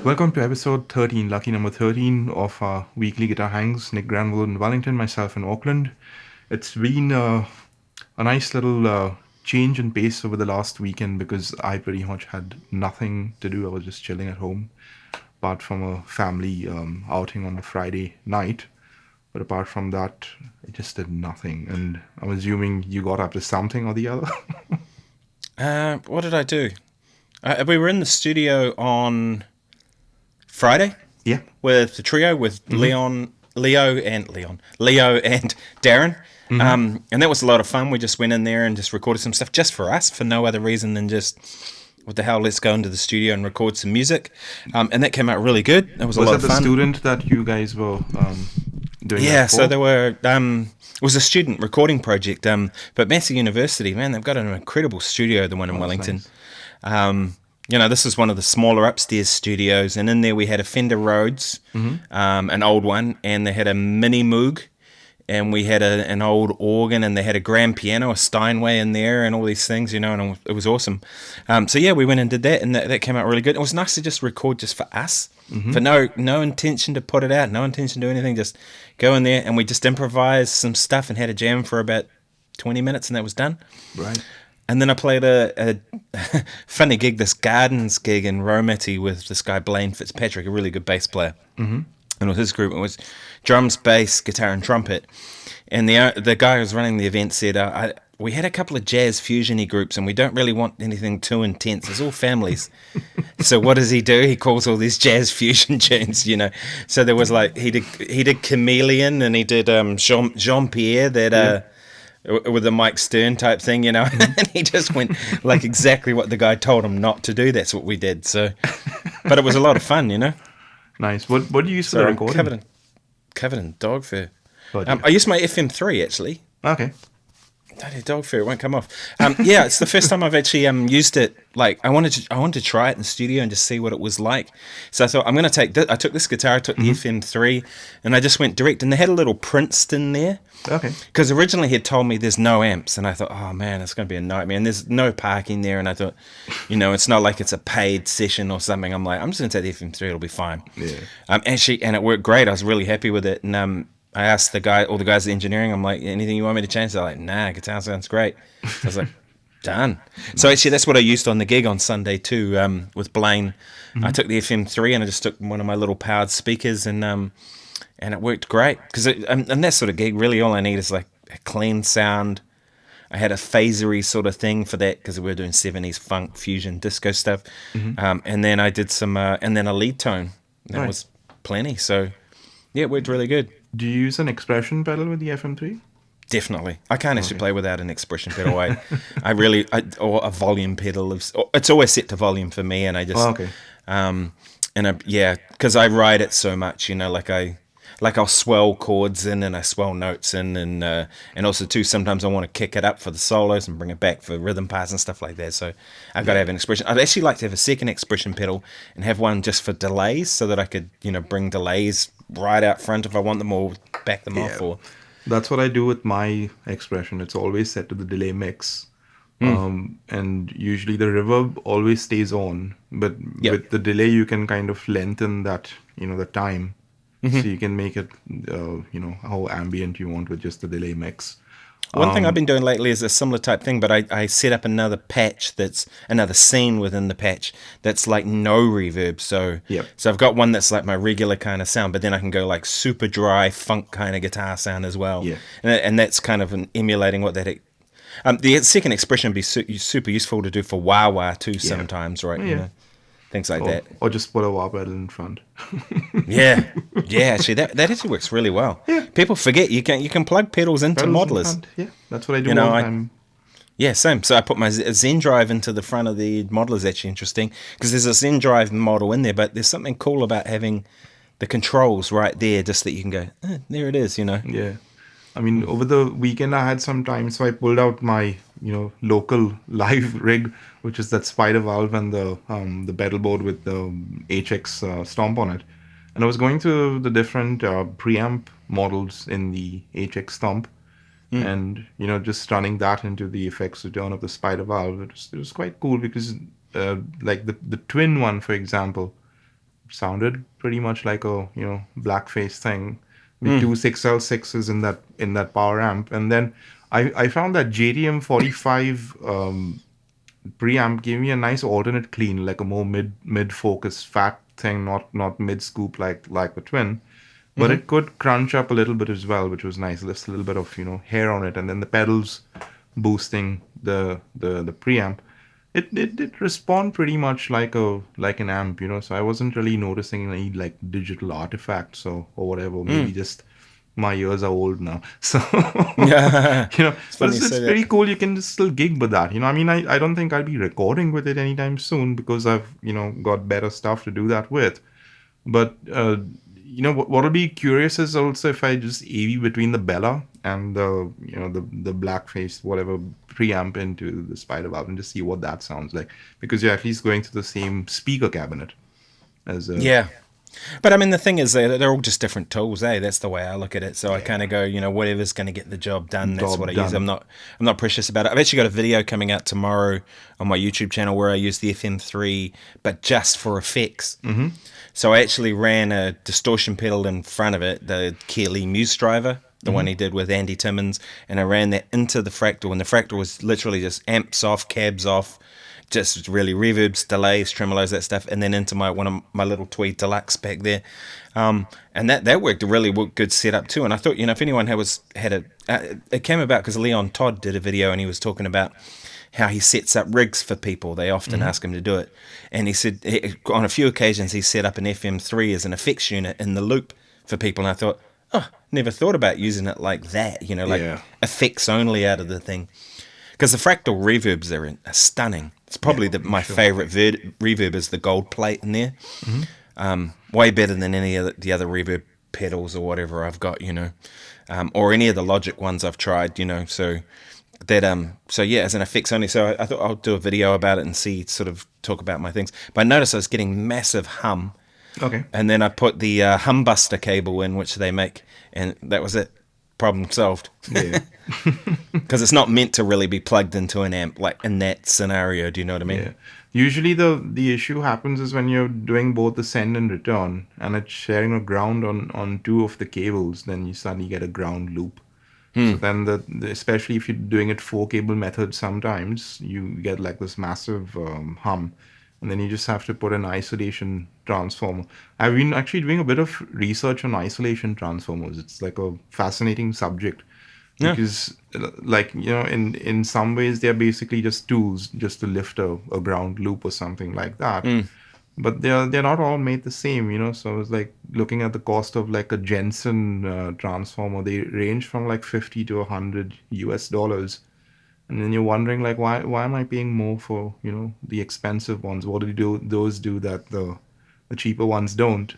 Welcome to episode 13, lucky number 13 of our weekly guitar hangs. Nick Granville in Wellington, myself in Auckland. It's been a nice little change in pace over the last weekend because I pretty much had nothing to do. I was just chilling at home, apart from a family outing on the Friday night. But apart from that, I just did nothing. And I'm assuming you got up to something or the other. What did I do? We were in the studio on Friday Yeah. with the trio with Leo and Darren. And that was a lot of fun. We just went in there and just recorded some stuff just for us, for no other reason than just, what the hell, let's go into the studio and record some music. And that came out really good. It was a lot of Was that fun. the student that you guys were doing Yeah, that for? so there were. It was a student recording project. But Massey University, man, they've got an incredible studio. The one in Wellington. Nice. This is one of the smaller upstairs studios, and in there we had a Fender Rhodes, an old one, and they had a mini Moog, and we had an old organ, and they had a grand piano, a Steinway in there, and all these things, and it was awesome. So yeah, we went and did that, and that came out really good. It was nice to just record just for us, for no intention to put it out, no intention to do anything, just go in there, and we just improvised some stuff and had a jam for about 20 minutes, and that was done. Right. And then I played a funny gig, this Gardens gig in Romety with this guy Blaine Fitzpatrick, a really good bass player. And with his group, it was drums, bass, guitar, and trumpet. And the guy who was running the event said, we had a couple of jazz fusion-y groups, and we don't really want anything too intense. It's all families. So what does he do? He calls all these jazz fusion tunes, So there was like, he did Chameleon, and he did Jean-Pierre, that... with a Mike Stern type thing, and he just went like exactly what the guy told him not to do. That's what we did. So, but it was a lot of fun, Nice. What do you use for the So I'm recording? covered in dog fur. Oh, dear. I used my FM3 actually. Okay. Bloody dog fur, it won't come off. Yeah, it's the first time I've actually used it. Like I wanted to try it in the studio and just see what it was like. So I thought I'm going to take this. I took this guitar, I took the FM3, and I just went direct. And they had a little Princeton there. Okay. Because originally he had told me there's no amps, and I thought, oh man, it's going to be a nightmare. And there's no parking there, and I thought, it's not like it's a paid session or something. I'm like, I'm just going to take the FM3, it'll be fine. Yeah. And it worked great. I was really happy with it. And I asked all the guys at engineering, I'm like, anything you want me to change? They're like, nah, guitar sounds great. I was like, done. So actually, that's what I used on the gig on Sunday too, with Blaine. I took the FM3 and I just took one of my little powered speakers and it worked great. Because and that sort of gig, really all I need is like a clean sound. I had a phasery sort of thing for that because we were doing 70s funk, fusion, disco stuff. And then I did some, and then a lead tone. That was plenty. So yeah, it worked really good. Do you use an expression pedal with the FM3? Definitely. I can't actually play without an expression pedal. Or a volume pedal. It's always set to volume for me, and I just... Oh, okay. Because I ride it so much, I'll swell chords in and I swell notes in, and also too sometimes I want to kick it up for the solos and bring it back for rhythm parts and stuff like that. So I've got to have an expression. I'd actually like to have a second expression pedal and have one just for delays, so that I could bring delays right out front if I want them, or back them off. Or That's what I do with my expression. It's always set to the delay mix. And usually the reverb always stays on, but with the delay you can kind of lengthen that, the time. So you can make it, how ambient you want with just the delay mix. One thing I've been doing lately is a similar type thing, but I set up another patch that's another scene within the patch that's like no reverb. So I've got one that's like my regular kind of sound, but then I can go like super dry funk kind of guitar sound as well. Yeah. And that's kind of emulating what that... the second expression would be super useful to do for wah-wah too sometimes, right? Yeah. Things like that. Or just put a wah pedal in front. Yeah, actually, that actually works really well. Yeah. People forget you can plug pedals into Pedals in modelers. front. Yeah, that's what I do all the time. Yeah, same. So I put my Zen drive into the front of the model. Is actually interesting because there's a Zen drive model in there, but there's something cool about having the controls right there, just that you can go, there it is, Yeah. I mean, over the weekend I had some time, so I pulled out my, local live rig, which is that spider valve and the pedal board with the HX stomp on it. And I was going through the different preamp models in the HX stomp, and just running that into the effects return of the spider valve. It was quite cool because like the twin one, for example, sounded pretty much like a blackface thing with two 6L6s in that power amp. And then I found that JDM 45 preamp gave me a nice alternate clean, like a more mid focus fat thing, not mid scoop like the twin. But it could crunch up a little bit as well, which was nice. Just a little bit of hair on it, and then the pedals boosting the preamp. It did respond pretty much like an amp, So I wasn't really noticing any like digital artifacts or whatever. Maybe just my ears are old now, so Yeah, it's But funny you it's say that. pretty cool. You can just still gig with that, I mean, I don't think I'll be recording with it anytime soon because I've got better stuff to do that with. But what'll be curious is also if I just AV between the Bella and the blackface whatever preamp into the Spider Valve and just see what that sounds like, because you're at least going to the same speaker cabinet as a Yeah. But I mean, the thing is, they're all just different tools, eh? That's the way I look at it. So I kind yeah of go, whatever's going to get the job done, that's what job I use. done. I'm not precious about it. I've actually got a video coming out tomorrow on my YouTube channel where I use the FM3, but just for effects. So I actually ran a distortion pedal in front of it, the Keeley Muse Driver, the one he did with Andy Timmons, and I ran that into the Fractal, and the Fractal was literally just amps off, cabs off, just really reverbs, delays, tremolos, that stuff, and then into one of my little Tweed Deluxe back there, and that worked a really good setup too. And I thought, if anyone it came about because Leon Todd did a video and he was talking about how he sets up rigs for people. They often ask him to do it, and he said on a few occasions he set up an FM3 as an effects unit in the loop for people. And I thought, oh, never thought about using it like that, like Yeah, effects only out of the thing. Because the fractal reverbs are stunning. It's probably for my sure. favorite reverb is the gold plate in there. Way better than any of the other reverb pedals or whatever I've got, or any of the Logic ones I've tried, So so yeah, as an effects only. So I thought I'll do a video about it and sort of talk about my things. But I noticed I was getting massive hum, Okay. and then I put the Humbuster cable in, which they make, and that was it. Problem solved. Yeah. Because it's not meant to really be plugged into an amp like in that scenario. Do you know what I mean? Yeah. Usually the issue happens is when you're doing both the send and return and it's sharing a ground on two of the cables, then you suddenly get a ground loop. So then especially if you're doing it four cable method, sometimes you get like this massive hum, and then you just have to put an isolation transformer. I've been actually doing a bit of research on isolation transformers. It's like a fascinating subject Yeah. because like in some ways they're basically just tools just to lift a ground loop or something like that, but they're not all made the same, so it's like looking at the cost of like a Jensen transformer. They range from like 50 to 100 US dollars, and then you're wondering like why am I paying more for the expensive ones? What do those do that the cheaper ones don't?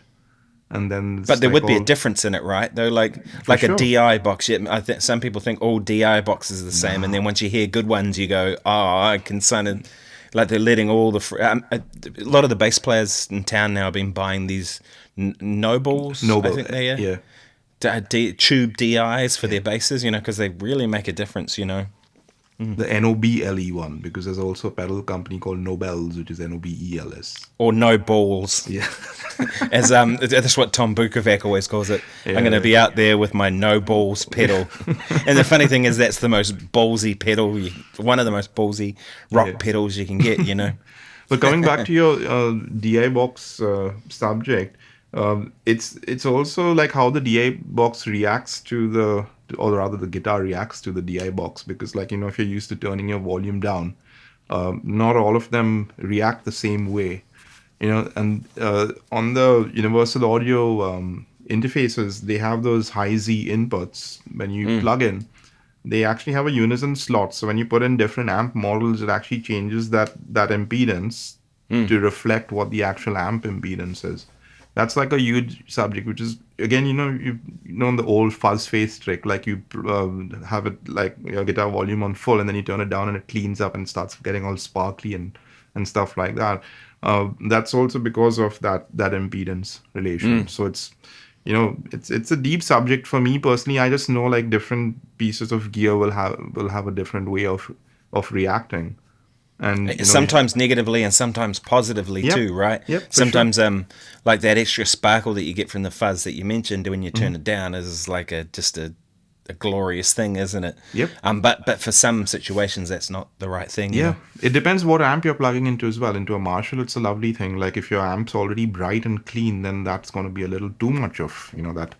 And then But it's there like would be a all difference in it, right? Though, for like a sure. DI box. Yeah, I think some people think all DI boxes are the same, and then once you hear good ones, you go, "Oh, I can sign it." Like they're letting all a lot of the bass players in town now have been buying these nobles. I Noble, think they are yeah. tube DIs for their basses, because they really make a difference. The NOBLE one, because there's also a pedal company called Nobels, which is NOBELS. Or no balls. Yeah. As that's what Tom Bukovac always calls it. I'm going to Yeah. be out there with my no balls pedal. And the funny thing is, that's the most ballsy pedal, one of the most ballsy Yeah. rock pedals you can get. But coming back to your DI box subject, it's also like how the DI box reacts to or rather the guitar reacts to the DI box, because like if you're used to turning your volume down, not all of them react the same way, and on the universal audio interfaces, they have those high Z inputs. When you plug in, they actually have a unison slot, so when you put in different amp models, it actually changes that impedance to reflect what the actual amp impedance is. That's like a huge subject, which is again, you know the old fuzz face trick, like you have it like your guitar volume on full, and then you turn it down and it cleans up and starts getting all sparkly and stuff like that. That's also because of that impedance relation. So it's a deep subject for me personally. I just know like different pieces of gear will have a different way of reacting. and Sometimes negatively and sometimes positively yep, too, right? yep, for sure. Sometimes like that extra sparkle that you get from the fuzz that you mentioned when you Hmm. turn it down is like a glorious thing, isn't it? Yep. But for some situations that's not the right thing, you Yeah, know. it depends what amp you're plugging into as well. Into a Marshall, it's a lovely thing. Like if your amp's already bright and clean, then that's going to be a little too much of, that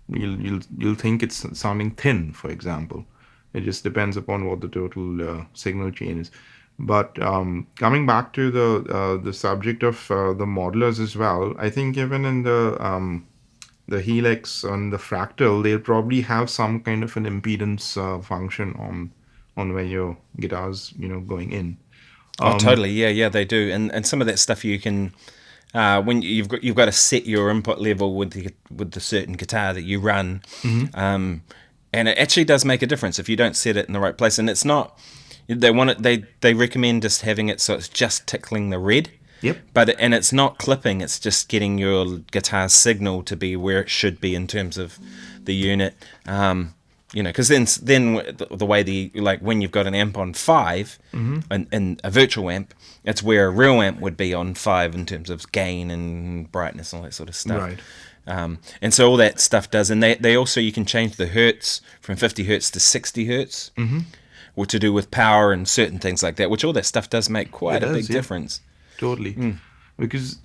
you'll think it's sounding thin, for example. It just depends upon what the total signal chain is. But coming back to the subject of the modelers as well, I think even in the Helix and the Fractal, they'll probably have some kind of an impedance function on where your guitar's going in. Oh, totally. Yeah, yeah, they do. And some of that stuff you can when you've got to set your input level with the certain guitar that you run, Hmm. and it actually does make a difference if you don't set it in the right place. And it's not they want it they recommend just having it so it's just tickling the red, Yep. and it's not clipping. It's just getting your guitar's signal to be where it should be in terms of the unit. Because then the way like when you've got an amp on 5 Hmm. and a virtual amp, it's where a real amp would be on 5 in terms of gain and brightness and all that sort of stuff. Right. And so all that stuff does, and they also you can change the hertz from 50 hertz to 60 hertz, Hmm. or to do with power and certain things like that. Which all that stuff does make It quite a does, big yeah, difference. totally. Because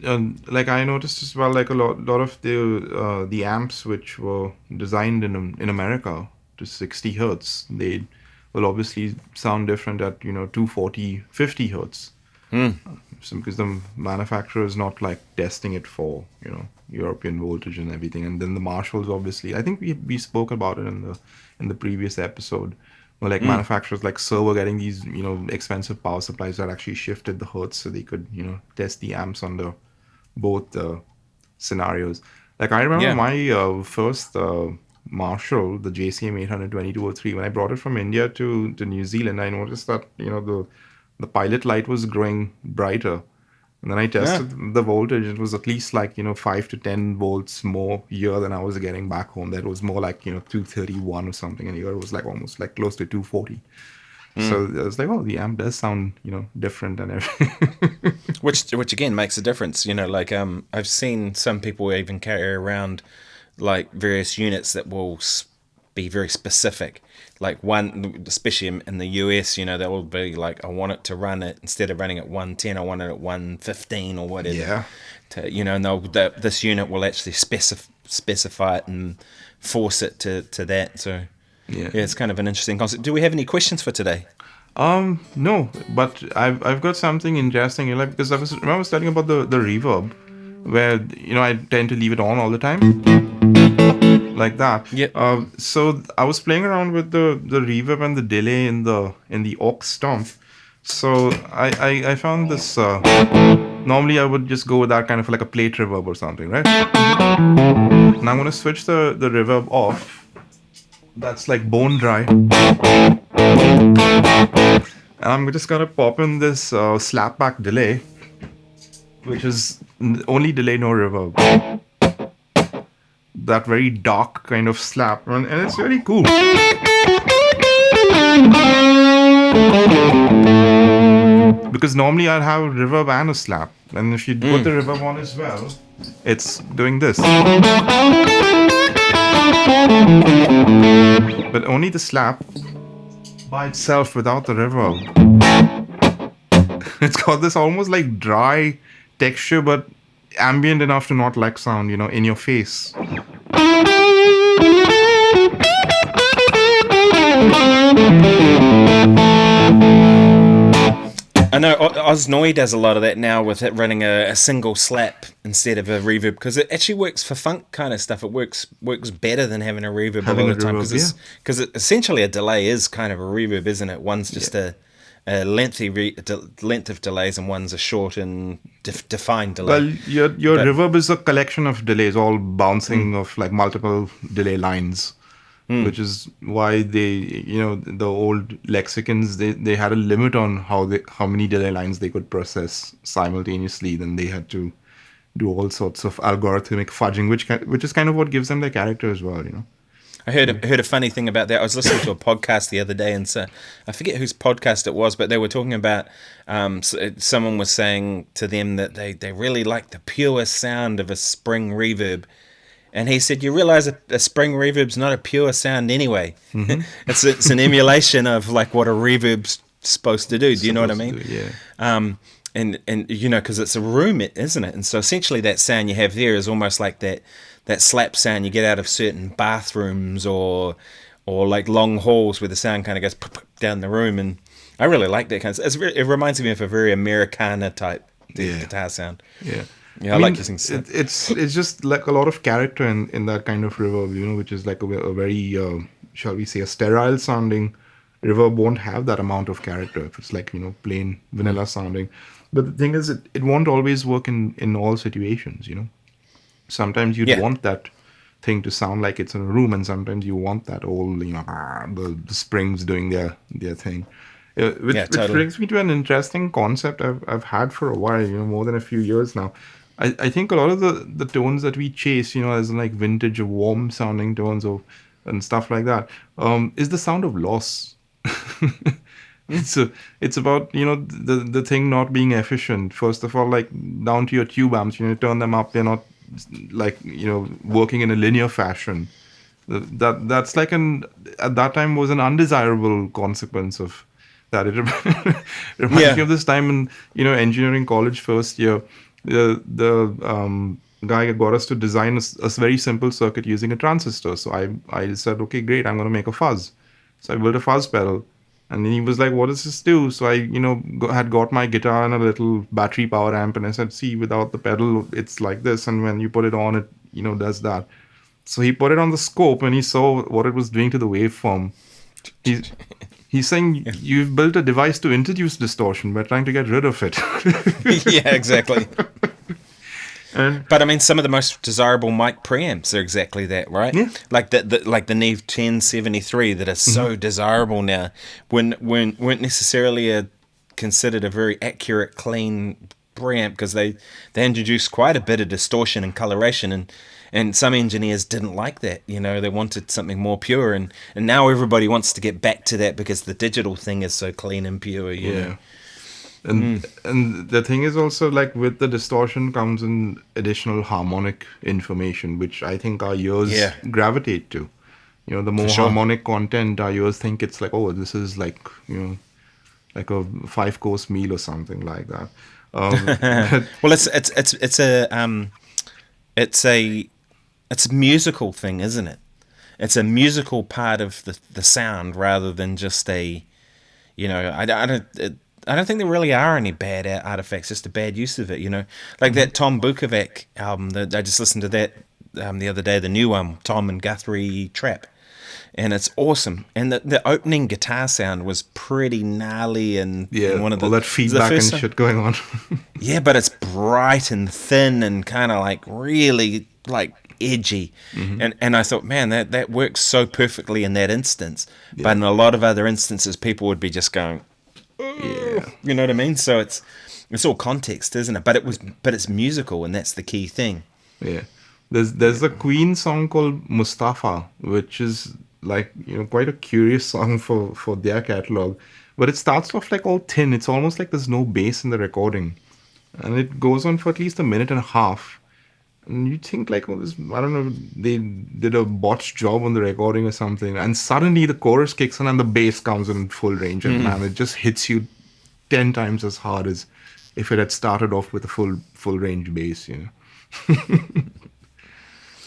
like I noticed as well, like a lot of the amps which were designed in America to 60 hertz, they will obviously sound different at 240, 50 hertz. So because the manufacturer is not like testing it for European voltage and everything, and then the Marshalls, obviously, I think we spoke about it in the previous episode, where like manufacturers like Sir were getting these expensive power supplies that actually shifted the hertz so they could test the amps under both scenarios. Like I remember Yeah. my first Marshall, the JCM 82203, when I brought it from India to New Zealand, I noticed that the pilot light was growing brighter. And then I Yeah. tested the voltage. It was at least like 5 to 10 volts more here than I was getting back home. That was more like 231 or something, and here it was like almost like close to 240. So I was like, oh, the amp does sound different and everything. Which again makes a difference. Like I've seen some people even carry around like various units that will be very specific. Like one, especially in the US, that will be like, I want it to run it instead of running at 110, I want it at 115 or whatever. Yeah. And this unit will actually specify it and force it to that. So Yeah. yeah, it's kind of an interesting concept. Do we have any questions for today? No, but I've got something interesting. Like because I was telling about the reverb, where I tend to leave it on all the time, like that. Yep. So I was playing around with the reverb and the delay in the aux stomp. So I found this. Normally I would just go with that kind of like a plate reverb or something, right? And I'm gonna switch the reverb off. That's like bone dry. And I'm just gonna pop in this slapback delay, which is only delay, no reverb. That very dark kind of slap, and it's really cool. Because normally I'd have reverb and a slap, and if you put the reverb on as well, it's doing this. But only the slap by itself without the reverb. It's got this almost like dry texture, but ambient enough to not like sound, in your face. I know Osnoy does a lot of that now with it running a single slap instead of a reverb, because it actually works for funk kind of stuff. It works better than having a reverb Having a a lot of time, reverb, because essentially a delay is kind of a reverb, isn't it? One's just a lengthy length of delays, and one's a short and defined delay. Well, your But reverb is a collection of delays, all bouncing of like multiple delay lines, which is why the old lexicons, they had a limit on how many delay lines they could process simultaneously. Then they had to do all sorts of algorithmic fudging, which is kind of what gives them their character as well. I heard a funny thing about that. I was listening to a podcast the other day, and so I forget whose podcast it was, but they were talking about someone was saying to them that they really like the pure sound of a spring reverb. And he said, "You realize a spring reverb's not a pure sound anyway. It's an emulation of like what a reverb's supposed to do. Do you know what I mean? Yeah. And you know, because it's a room, isn't it? And so essentially, that sound you have there is almost like that slap sound you get out of certain bathrooms or like long halls where the sound kind of goes down the room. And I really like that kind of. It reminds me of a very Americana type guitar sound. Yeah. Yeah, I like using it's just like a lot of character in that kind of reverb, you know, which is like a very shall we say a sterile sounding reverb won't have that amount of character if it's like, you know, plain vanilla sounding. But the thing is, it won't always work in all situations, you know. Sometimes you'd want that thing to sound like it's in a room, and sometimes you want that old, you know, the springs doing their thing. Which brings me to an interesting concept I've had for a while, you know, more than a few years now. I think a lot of the tones that we chase, you know, as in like vintage or warm sounding tones and stuff like that, is the sound of loss. It's about, you know, the thing not being efficient. First of all, like down to your tube amps, you know, turn them up, they're not like, you know, working in a linear fashion. That's like at that time was an undesirable consequence of that. It reminds me of this time in, you know, engineering college first year. The guy got us to design a very simple circuit using a transistor. So I said, okay, great, I'm going to make a fuzz. So I built a fuzz pedal. And then he was like, what does this do? So I, you know, had got my guitar and a little battery power amp. And I said, see, without the pedal, it's like this. And when you put it on, it, you know, does that. So he put it on the scope and he saw what it was doing to the waveform. He's saying, you've built a device to introduce distortion. We're trying to get rid of it. Yeah, exactly. But I mean, some of the most desirable mic preamps are exactly that, right? Yeah. Like the Neve 1073 that are so desirable now, weren't necessarily considered a very accurate, clean preamp, because they introduced quite a bit of distortion and coloration, and some engineers didn't like that. You know, they wanted something more pure, and now everybody wants to get back to that because the digital thing is so clean and pure. You know? And the thing is also, like, with the distortion comes in additional harmonic information, which I think our ears gravitate to. You know, the more harmonic content, our ears think it's like, oh, this is like, you know, like a 5-course meal or something like that. Well, it's a musical thing, isn't it? It's a musical part of the sound rather than just a, you know, I don't think there really are any bad artifacts, just a bad use of it, you know. Like that Tom Bukovac album, I just listened to that the other day, the new one, Tom and Guthrie Trap. And it's awesome. And the opening guitar sound was pretty gnarly and one of all that feedback and shit going on. Yeah, but it's bright and thin and kind of like really like edgy. And I thought, man, that works so perfectly in that instance. But in a lot of other instances, people would be just going, you know what I mean? So it's all context, isn't it? But it's musical, and that's the key thing. Yeah, there's a Queen song called Mustafa, which is like, you know, quite a curious song for their catalog. But it starts off like all thin. It's almost like there's no bass in the recording, and it goes on for at least a minute and a half. And you think like, oh, this, I don't know, they did a botched job on the recording or something. And suddenly the chorus kicks in and the bass comes in full range. And man, it just hits you 10 times as hard as if it had started off with a full range bass, you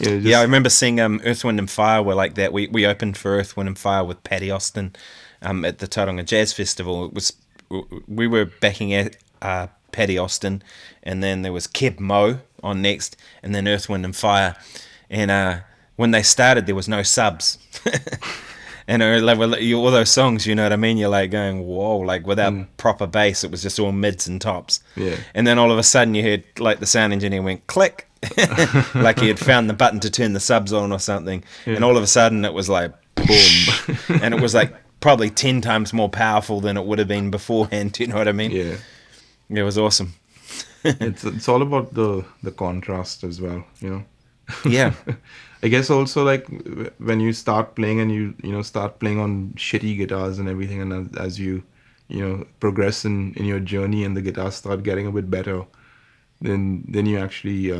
know. I remember seeing Earth, Wind and Fire were like that. We opened for Earth, Wind and Fire with Paddy Austin at the Tauranga Jazz Festival. We were backing at Paddy Austin, and then there was Keb Mo on next, and then Earth, Wind and Fire. And when they started, there was no subs. And all those songs, you know what I mean? You're like going, whoa, like without proper bass, it was just all mids and tops. Yeah. And then all of a sudden you heard like the sound engineer went click, like he had found the button to turn the subs on or something. Yeah. And all of a sudden it was like boom. And it was like probably 10 times more powerful than it would have been beforehand. Do you know what I mean? Yeah. It was awesome. It's all about the contrast as well, you know. Yeah. I guess also like when you start playing and start playing on shitty guitars and everything, and as you progress in your journey and the guitars start getting a bit better, then you actually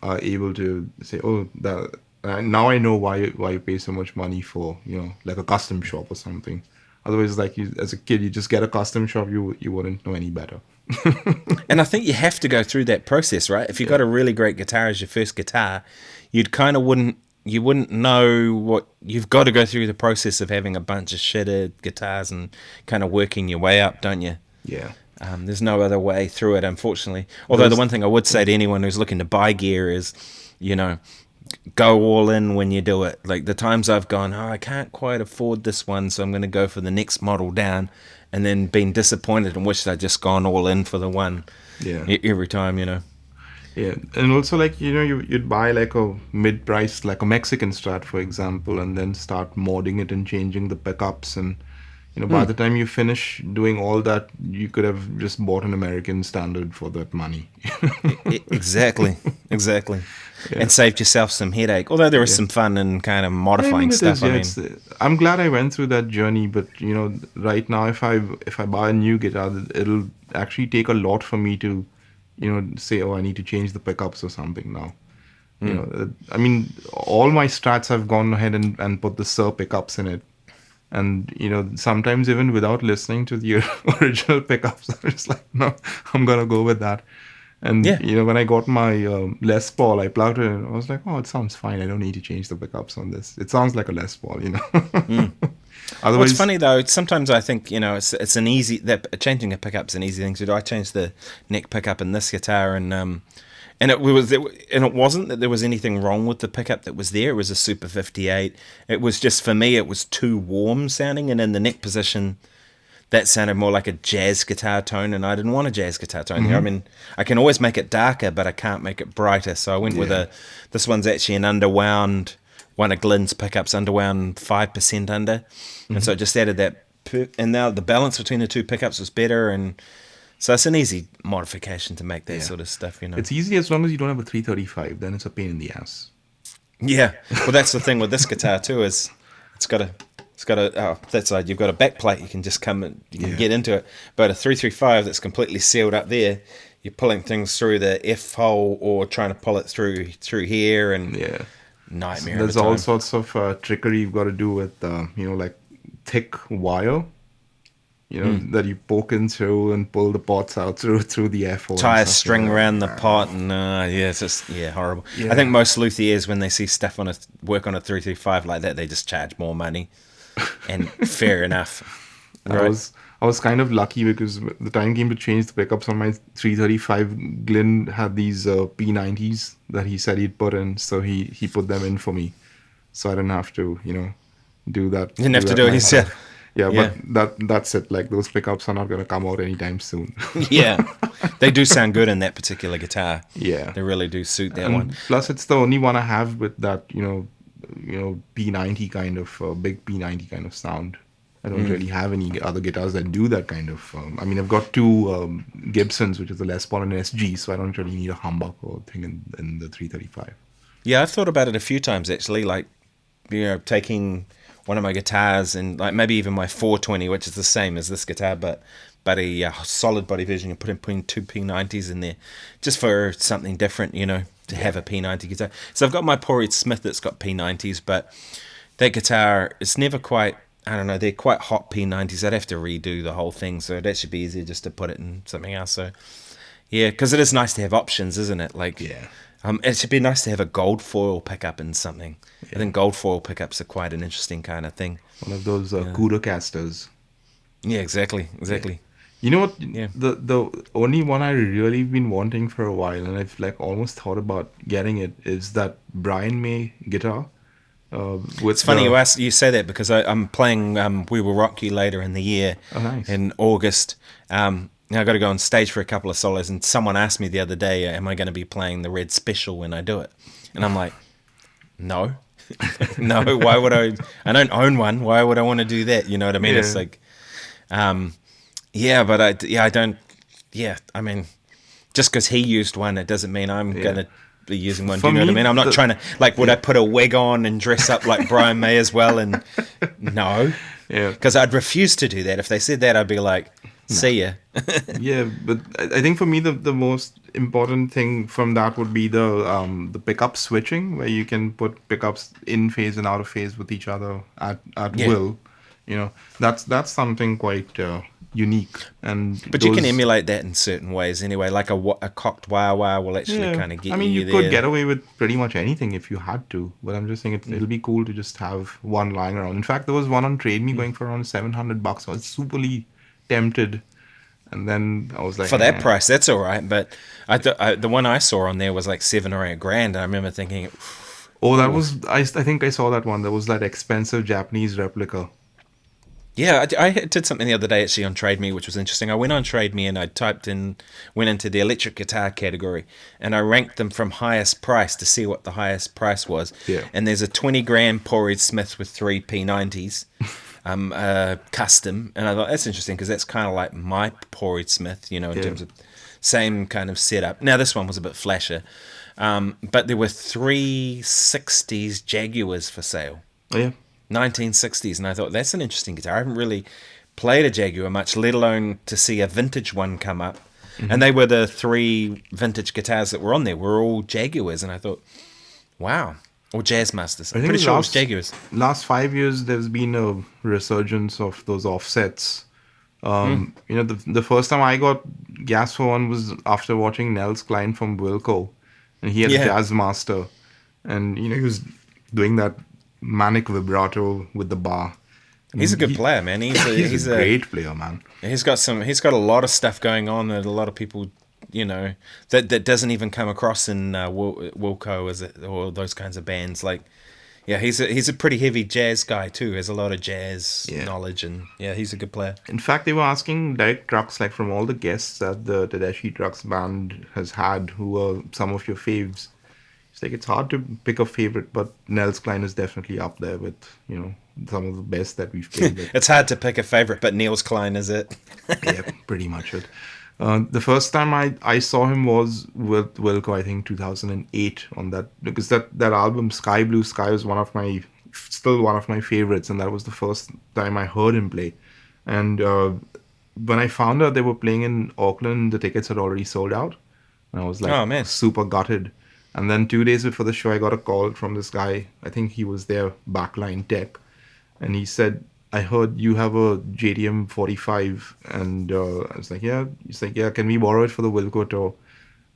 are able to say, oh, that now I know why you pay so much money for like a custom shop or something. Otherwise, like you as a kid, you just get a custom shop, you wouldn't know any better. And I think you have to go through that process, right? If you Yeah. got a really great guitar as your first guitar, you'd kind of wouldn't know what you've got to go through the process of having a bunch of shitted guitars and kind of working your way up, don't you? Yeah. There's no other way through it, unfortunately. Although the Those. one thing I would say to anyone who's looking to buy gear is, you know, go all in when you do it. Like the times I've gone, oh, I can't quite afford this one, so I'm going to go for the next model down, and then been disappointed and wished I'd just gone all in for the one Yeah. every time, you know. Yeah, and also like you'd buy like a mid-priced like a Mexican Strat for example, and then start modding it and changing the pickups, and by the time you finish doing all that, you could have just bought an American Standard for that money. Exactly, exactly. Yeah, And saved yourself some headache. Although there is yeah. some fun in kind of I modifying mean, it stuff. is. I Yeah, mean, it's. I'm glad I went through that journey, but right now, if I buy a new guitar, it'll actually take a lot for me to, say, oh, I need to change the pickups or something now. I mean, all my strats I've gone ahead and put the Sir pickups in it, and sometimes even without listening to the original pickups, I'm just like, no, I'm gonna go with that. And yeah. when I got my Les Paul, I plugged it in. I was like, oh, it sounds fine. I don't need to change the pickups on this. It sounds like a Les Paul. Well, it's Otherwise, funny though. Sometimes I think it's an easy that changing a pickup's an easy thing to do. I changed the neck pickup in this guitar, and it wasn't that there was anything wrong with the pickup that was there. It was a Super 58. It was just for me, it was too warm sounding, and in the neck position, that sounded more like a jazz guitar tone, and I didn't want a jazz guitar tone there. I mean, I can always make it darker, but I can't make it brighter. So I went with yeah. this one's actually an underwound, one of Glenn's pickups, underwound 5% under. And so it just added that, and now the balance between the two pickups was better, and so it's an easy modification to make that Yeah. sort of stuff. It's easy as long as you don't have a 335. Then it's a pain in the ass. Yeah, well, that's the thing with this guitar too is it's got a that side you've got a back plate you can just come and you can Yeah. get into it, but a 335 that's completely sealed up there, you're pulling things through the F hole or trying to pull it through here, and Yeah. nightmare There's of a all time. sorts of trickery you've got to do with, like thick wire, that you poke in through and pull the pots out through the air hole and Tie a stuff like string that. around the pot, and yeah, it's just horrible. I think Yeah. most luthiers when they see stuff on work on a 335 like that, they just charge more money, and fair enough, I right? was I was kind of lucky because the time came to change the pickups on my 335. Glenn had these P90s that he said he'd put in, so he put them in for me, so I didn't have to do that You didn't do have to that do it yourself. myself. Yeah, Yeah. but that's it. Like those pickups are not gonna come out anytime soon. Yeah, they do sound good in that particular guitar. Yeah, They really do suit that one. and plus it's the only one I have with that P90 kind of big P90 kind of sound. I don't really have any other guitars that do that kind of. I mean, I've got two Gibsons, which is a Les Paul and an SG, so I don't really need a humbucker thing in the 335. Yeah, I've thought about it a few times actually, like taking one of my guitars and like maybe even my 420, which is the same as this guitar, but a solid body version, and putting two P90s in there, just for something different, to have a P90 guitar. So I've got my Poor Reed Smith that's got P90s, but that guitar is never quite. I don't know. They're quite hot P90s. I'd have to redo the whole thing, so that should be easier just to put it in something else. So yeah, because it is nice to have options, isn't it? Like, Yeah. it should be nice to have a gold foil pickup in something. I think gold foil pickups are quite an interesting kind of thing. One of those Cuda casters. Yeah, exactly. You know what? Yeah. The only one I really been wanting for a while, and I've like almost thought about getting it, is that Brian May guitar. With It's funny you say that because I'm playing We Will Rock You later in the year, Oh, nice. in August. Now I've got to go on stage for a couple of solos, and someone asked me the other day, am I going to be playing the Red Special when I do it? And I'm like, no. No, why would I? I don't own one. Why would I want to do that? You know what I mean? Yeah. It's like, yeah, but I don't, yeah, I mean, just because he used one, it doesn't mean I'm Yeah. going to be using one. Do For you know what I me, mean? I'm not trying to, like, would I yeah, put a wig on and dress up like Brian May as well? And no, yeah, because I'd refuse to do that. If they said that, I'd be like, nah. see ya. Yeah, but I think for me the most important thing from that would be the pickup switching, where you can put pickups in phase and out of phase with each other at Yeah. will. You know, that's something quite unique, and But you can those. emulate that in certain ways anyway. Like a cocked wah wah will actually Yeah, kind of I get mean, you you could there. get away with pretty much anything if you had to, but I'm just saying it'll be cool to just have one lying around. In fact, there was one on Trade Me going for around $700. I was superly tempted, and then I was like, For that eh. price, that's all right. But the one I saw on there was like 7 or 8 grand. And I remember thinking, Oh, that ooh. was I think I saw that one. There was that expensive Japanese replica. Yeah, I did something the other day actually on Trade Me, which was interesting. I went on Trade Me and I went into the electric guitar category, and I ranked them from highest price to see what the highest price was. Yeah. And there's a 20 grand Paul Reed Smith with three P90s, custom, and I thought that's interesting because that's kind of like my Paul Reed Smith, in Yeah. terms of same kind of setup. Now this one was a bit flasher, but there were three '60s Jaguars for sale. Oh yeah. 1960s, and I thought that's an interesting guitar. I haven't really played a Jaguar much, let alone to see a vintage one come up. And they were the three vintage guitars that were on there, were all Jaguars, and I thought, wow, or Jazzmasters. I I'm think pretty sure it was last Jaguars. last 5 years there's been a resurgence of those offsets. The first time I got gas for one was after watching Nels Klein from Wilco, and he had a Yeah, Jazz Master, and he was doing that manic vibrato with the bar. he's a And good player, man. He's a he's a great player, man. he's got a lot of stuff going on that a lot of people, that doesn't even come across in Wilco, is it, or those kinds of bands. Like, yeah, he's a pretty heavy jazz guy too. Has a lot of jazz Yeah. knowledge, and yeah, he's a good player. In fact, they were asking Derek Trucks, like from all the guests that the Tedeschi Trucks band has had, who were some of your faves. It's like it's hard to pick a favorite, but Nels Klein is definitely up there with some of the best that we've played with. It's hard to pick a favorite, but Niels Klein is it. Yeah, pretty much it. The first time I saw him was with Wilco, I think 2008 on that, because that album Sky Blue Sky was still one of my favorites, and that was the first time I heard him play. And when I found out they were playing in Auckland, the tickets had already sold out, and I was like Oh man, super gutted. And then 2 days before the show, I got a call from this guy. I think he was their backline tech, and he said, I heard you have a JDM 45, and I was like, yeah. He's like, yeah, can we borrow it for the Wilco tour?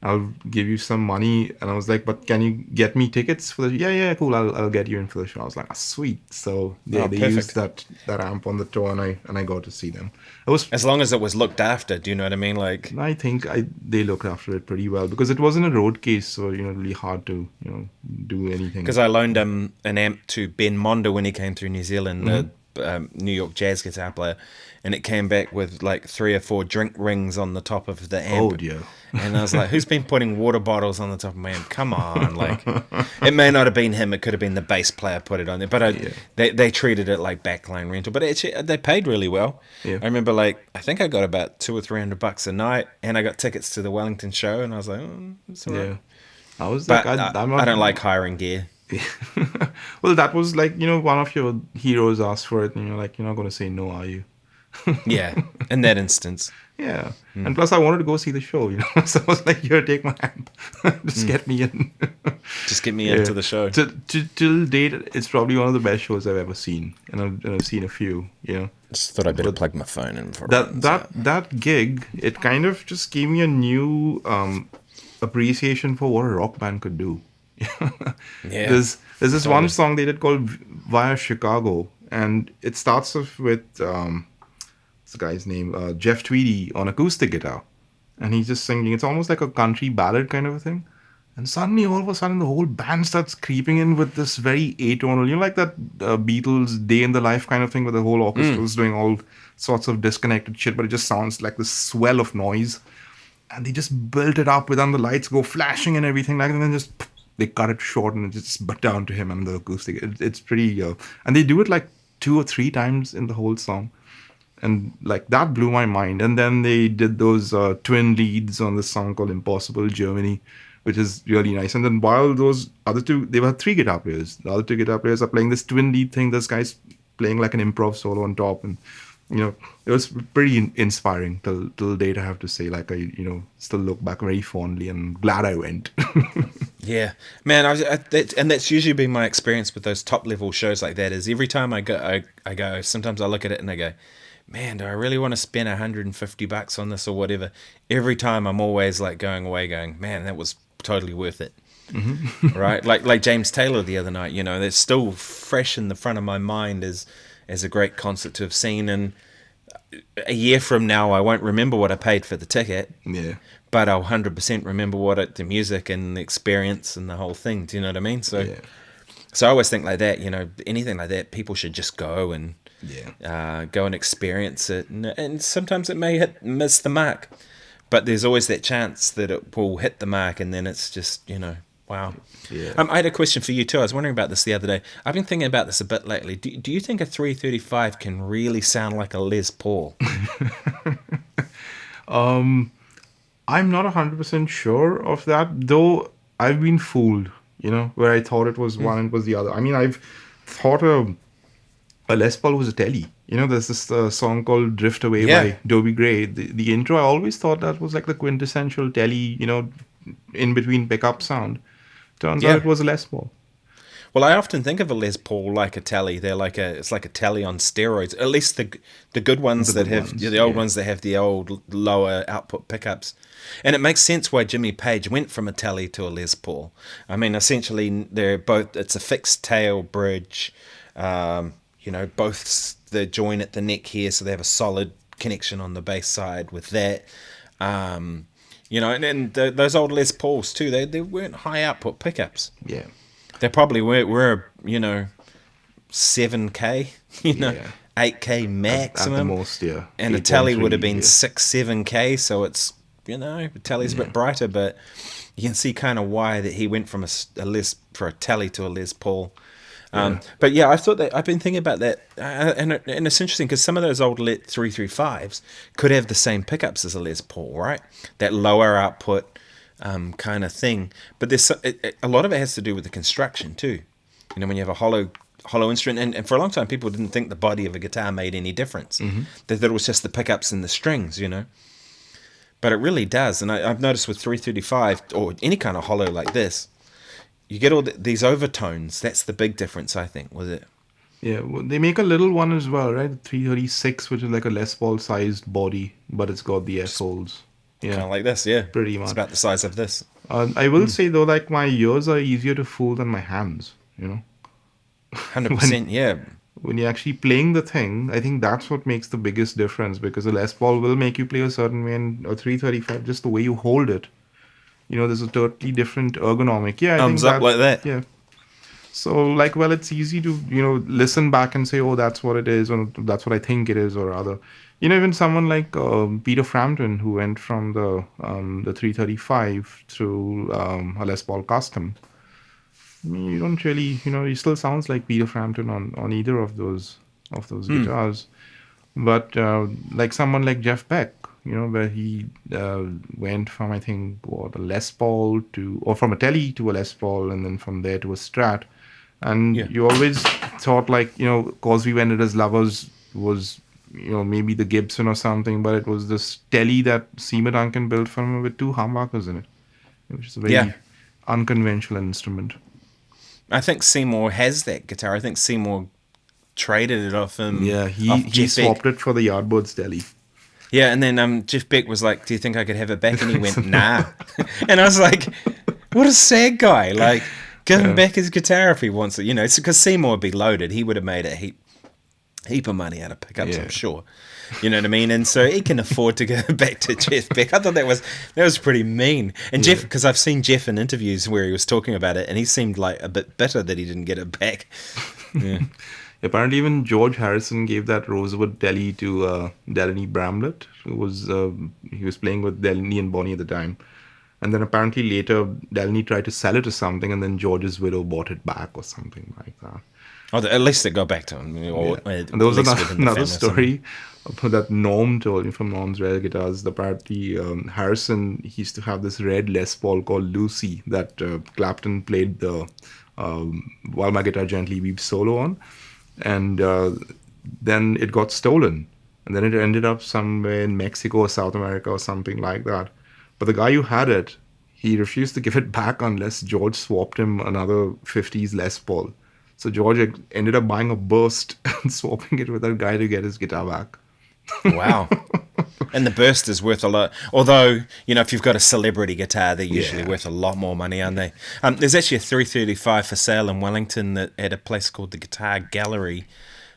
I'll give you some money. And I was like, but can you get me tickets for the? Yeah, cool. I'll get you in for the show. I was like, sweet. So oh they used perfect. that amp on the tour, and I got to see them. It was. As long as it was looked after, do you know what I mean? Like, I think they looked after it pretty well because it wasn't a road case, so really hard to do anything. because I loaned him an amp to Ben Monda when he came through New Zealand, the New York jazz guitar player, and it came back with like 3 or 4 drink rings on the top of the amp. Oh dear. And I was like, who's been putting water bottles on the top of my amp? Come on. Like, it may not have been him. It could have been the bass player put it on there. But Yeah. they treated it like backline rental. But actually, they paid really well. Yeah. I remember, like, I think I got about $200 or $300 a night. And I got tickets to the Wellington show. And I was like, oh, it's all right. Yeah. I was But like, I'm not. I don't like hiring gear. Well, that was like, one of your heroes asked for it, and you're like, you're not going to say no, are you? Yeah, in that instance. Yeah. And plus, I wanted to go see the show, So I was like, here, take my amp. Just get me in. Just get me Yeah. into the show. Till date, it's probably one of the best shows I've ever seen. And I've seen a few. Just thought I'd better But plug my phone in for That gig, it kind of just gave me a new appreciation for what a rock band could do. Yeah, There's this totally. one song they did called Via Chicago, and it starts off with what's the guy's name? Jeff Tweedy on acoustic guitar, and he's just singing. It's almost like a country ballad kind of a thing. And suddenly, all of a sudden, the whole band starts creeping in with this very atonal, like that Beatles Day in the Life kind of thing, where the whole orchestra is doing all sorts of disconnected shit, but it just sounds like this swell of noise. And they just built it up with the lights go flashing and everything like that, and then just they cut it short and it's just but down to him and the acoustic. It's pretty, and they do it like 2 or 3 times in the whole song. and like that blew my mind. And then they did those twin leads on the song called Impossible Germany, which is really nice. And then while those other two, they were three guitar players. The other two guitar players are playing this twin lead thing. This guy's playing like an improv solo on top, and it was pretty inspiring till date. I have to say, like, I still look back very fondly and glad I went. Yeah, man, and that's usually been my experience with those top level shows like that. Is every time I go, I go. Sometimes I look at it and I go, man, do I really want to spend $150 on this or whatever? Every time I'm always like going away, going, man, that was totally worth it. Right, like James Taylor the other night. That's still fresh in the front of my mind as a great concert to have seen. And a year from now, I won't remember what I paid for the ticket. Yeah. But I'll 100% remember the music and the experience and the whole thing. Do you know what I mean? So, Yeah. so I always think like that. Anything like that, people should just go and go and experience it. And sometimes it may miss the mark, but there's always that chance that it will hit the mark, and then it's just wow. Yeah. I had a question for you too. I was wondering about this the other day. I've been thinking about this a bit lately. Do you think a 335 can really sound like a Les Paul? I'm not 100% sure of that, though. I've been fooled, where I thought it was one and it was the other. I mean, I've thought a Les Paul was a telly. There's this song called Drift Away by Dobie Gray. The intro, I always thought that was like the quintessential telly, in between pickup sound. Turns out it was a Les Paul. Well, I often think of a Les Paul like a telly. It's like a telly on steroids. At least the good ones the old ones that have the old lower output pickups. And it makes sense why Jimmy Page went from a telly to a Les Paul. I mean, essentially it's a fixed tail bridge. Both the join at the neck here, so they have a solid connection on the bass side with that. And those old Les Pauls too, they weren't high output pickups. Yeah. They probably were 7K, 8K maximum. At the most, yeah. And a telly would have been 6-7K, so it's, the telly's a bit brighter, but you can see kind of why that he went from a telly to a Les Paul. But yeah, I've been thinking about that, and it's interesting because some of those old 335s could have the same pickups as a Les Paul, right? That lower output kind of thing. But there's a lot of it has to do with the construction too. When you have a hollow instrument, and for a long time people didn't think the body of a guitar made any difference. They thought it was just the pickups and the strings, But it really does, and I've noticed with 335 or any kind of hollow like this, you get all these overtones. That's the big difference, I think, was it? Yeah, well, they make a little one as well, right? 336, which is like a Les Paul sized body, but it's got the F holes. Yeah, Kind of like this, yeah. pretty much. It's about the size of this. I will say though, like my ears are easier to fool than my hands. 100%, yeah. When you're actually playing the thing, I think that's what makes the biggest difference, because a Les Paul will make you play a certain way, and a 335, just the way you hold it. There's a totally different ergonomic. Yeah, Thumbs up like that. Yeah. So, it's easy to, listen back and say, oh, that's what it is, or that's what I think it is, or rather. Even someone like Peter Frampton, who went from the 335 to a Les Paul Custom. I mean, you don't really, he still sounds like Peter Frampton on either of those guitars. But like someone like Jeff Beck, where he went from, I think, a Les Paul or from a telly to a Les Paul, and then from there to a Strat. And you always thought, Cosby When It Is Lovers was, maybe the Gibson or something, but it was this telly that Seymour Duncan built for him with two humbuckers in it, which is a very unconventional instrument. I think Seymour has that guitar. I think Seymour traded it off him. Yeah, he swapped it for the Yardbirds telly. Yeah, and then Jeff Beck was like, do you think I could have it back? And he went, nah. And I was like, what a sad guy. Like, give him back his guitar if he wants it. It's because Seymour would be loaded. He would have made a heap of money out of pickups, I'm sure. You know what I mean? And so he can afford to go back to Jeff Beck. I thought that was pretty mean. And Jeff, because I've seen Jeff in interviews where he was talking about it, and he seemed like a bit bitter that he didn't get it back. Yeah. Apparently, even George Harrison gave that Rosewood telly to Delaney Bramlett, who was he was playing with Delaney and Bonnie at the time. And then apparently later, Delaney tried to sell it or something, and then George's widow bought it back or something like that. Oh, at least it got back to him, or at And there was least within the another family or something. story that Norm told me from Norm's Rare Guitars. Apparently, Harrison, he used to have this red Les Paul called Lucy that Clapton played the While My Guitar Gently Weeps solo on. And then it got stolen. And then it ended up somewhere in Mexico or South America or something like that. But the guy who had it, he refused to give it back unless George swapped him another 50s Les Paul. So George ended up buying a burst and swapping it with that guy to get his guitar back. Wow. And the burst is worth a lot. Although, if you've got a celebrity guitar, they're usually worth a lot more money, aren't they? There's actually a 335 for sale in Wellington at a place called the Guitar Gallery.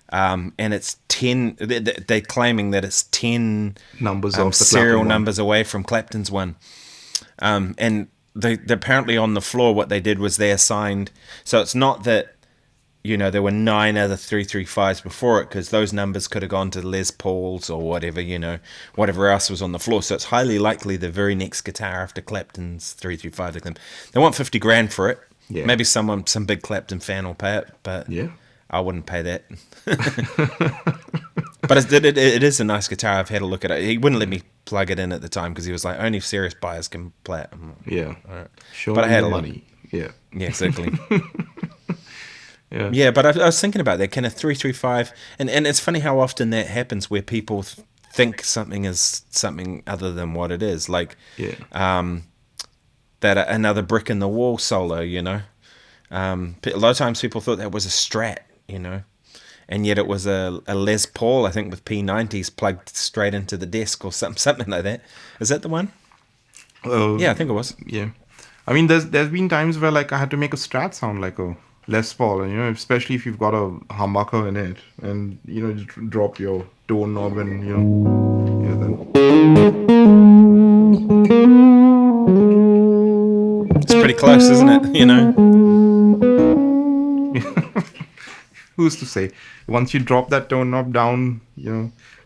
And it's 10, they're claiming that it's 10 Numbers off the serial Clapton numbers away from Clapton's one. And they apparently on the floor, what they did was they assigned, so it's not that, there were 9 other 335s before it, because those numbers could have gone to Les Pauls or whatever, whatever else was on the floor. So it's highly likely the very next guitar after Clapton's 335, they want 50 grand for it. Yeah. Maybe some big Clapton fan will pay it, but Yeah. I wouldn't pay that. But it is a nice guitar. I've had a look at it. He wouldn't let me plug it in at the time because he was like, only serious buyers can play it. I'm like, Yeah. all right. Show But I me had the a look. money. Yeah. Yeah, exactly. Yeah. Yeah, but I was thinking about that kind of 335, and it's funny how often that happens where people think something is something other than what it is. Like, Yeah. that another brick in the wall solo, a lot of times people thought that was a Strat, and yet it was a Les Paul, I think, with P90s plugged straight into the desk or something like that. Is that the one? Yeah, I think it was. Yeah. I mean, there's been times where like I had to make a Strat sound like a Les Paul, and especially if you've got a humbucker in it, and just drop your tone knob and then It's pretty close, isn't it? who's to say? Once you drop that tone knob down,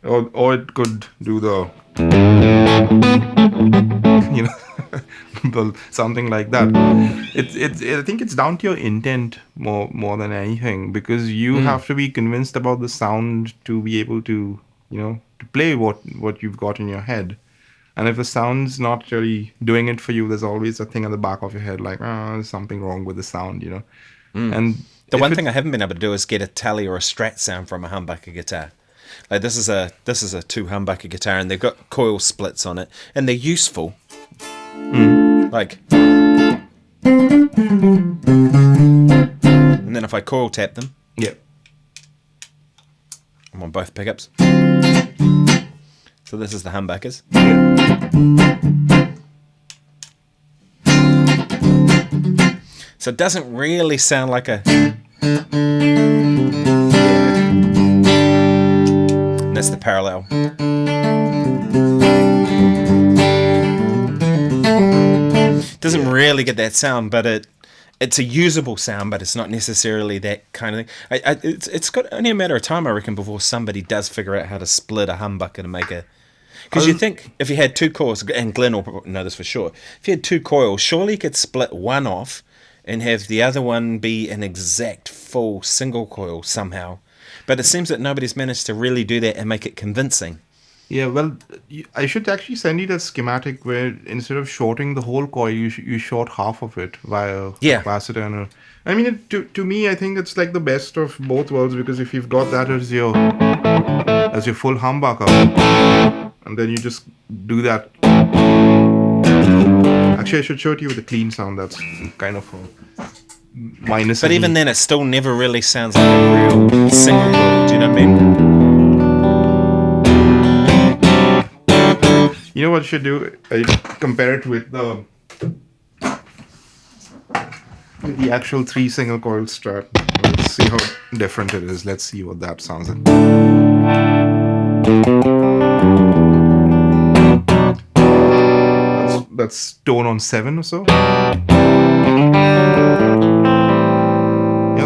or it could do the well, something like that. I think it's down to your intent more than anything, because you have to be convinced about the sound to be able to to play what you've got in your head. And if the sound's not really doing it for you, there's always a thing at the back of your head like, there's something wrong with the sound, And The one thing I haven't been able to do is get a Tele or a Strat sound from a humbucker guitar. Like this is a 2 humbucker guitar, and they've got coil splits on it, and they're useful. Like, and then if I coil tap them, yeah. I'm on both pickups. So this is the humbuckers. So it doesn't really sound like a. And that's the parallel. Doesn't really get that sound, but it's a usable sound, but it's not necessarily that kind of thing. It's got only a matter of time, I reckon, before somebody does figure out how to split a humbucker to make a. Because you think if you had 2 coils, and Glenn will know this for sure, if you had 2 coils, surely you could split one off and have the other one be an exact full single coil somehow. But it seems that nobody's managed to really do that and make it convincing. Yeah, well, I should actually send you the schematic where instead of shorting the whole coil, you short half of it via capacitor. And I mean, to me, I think it's like the best of both worlds, because if you've got that as your full humbucker, and then you just do that. Actually, I should show it to you with a clean sound. That's kind of a minus. But even then, it still never really sounds like a real single coil. Do you know what I mean? You know what you should do? I compare it with the actual 3 single coil Strat. Let's see how different it is. Let's see what that sounds like. That's tone on 7 or so. Yeah,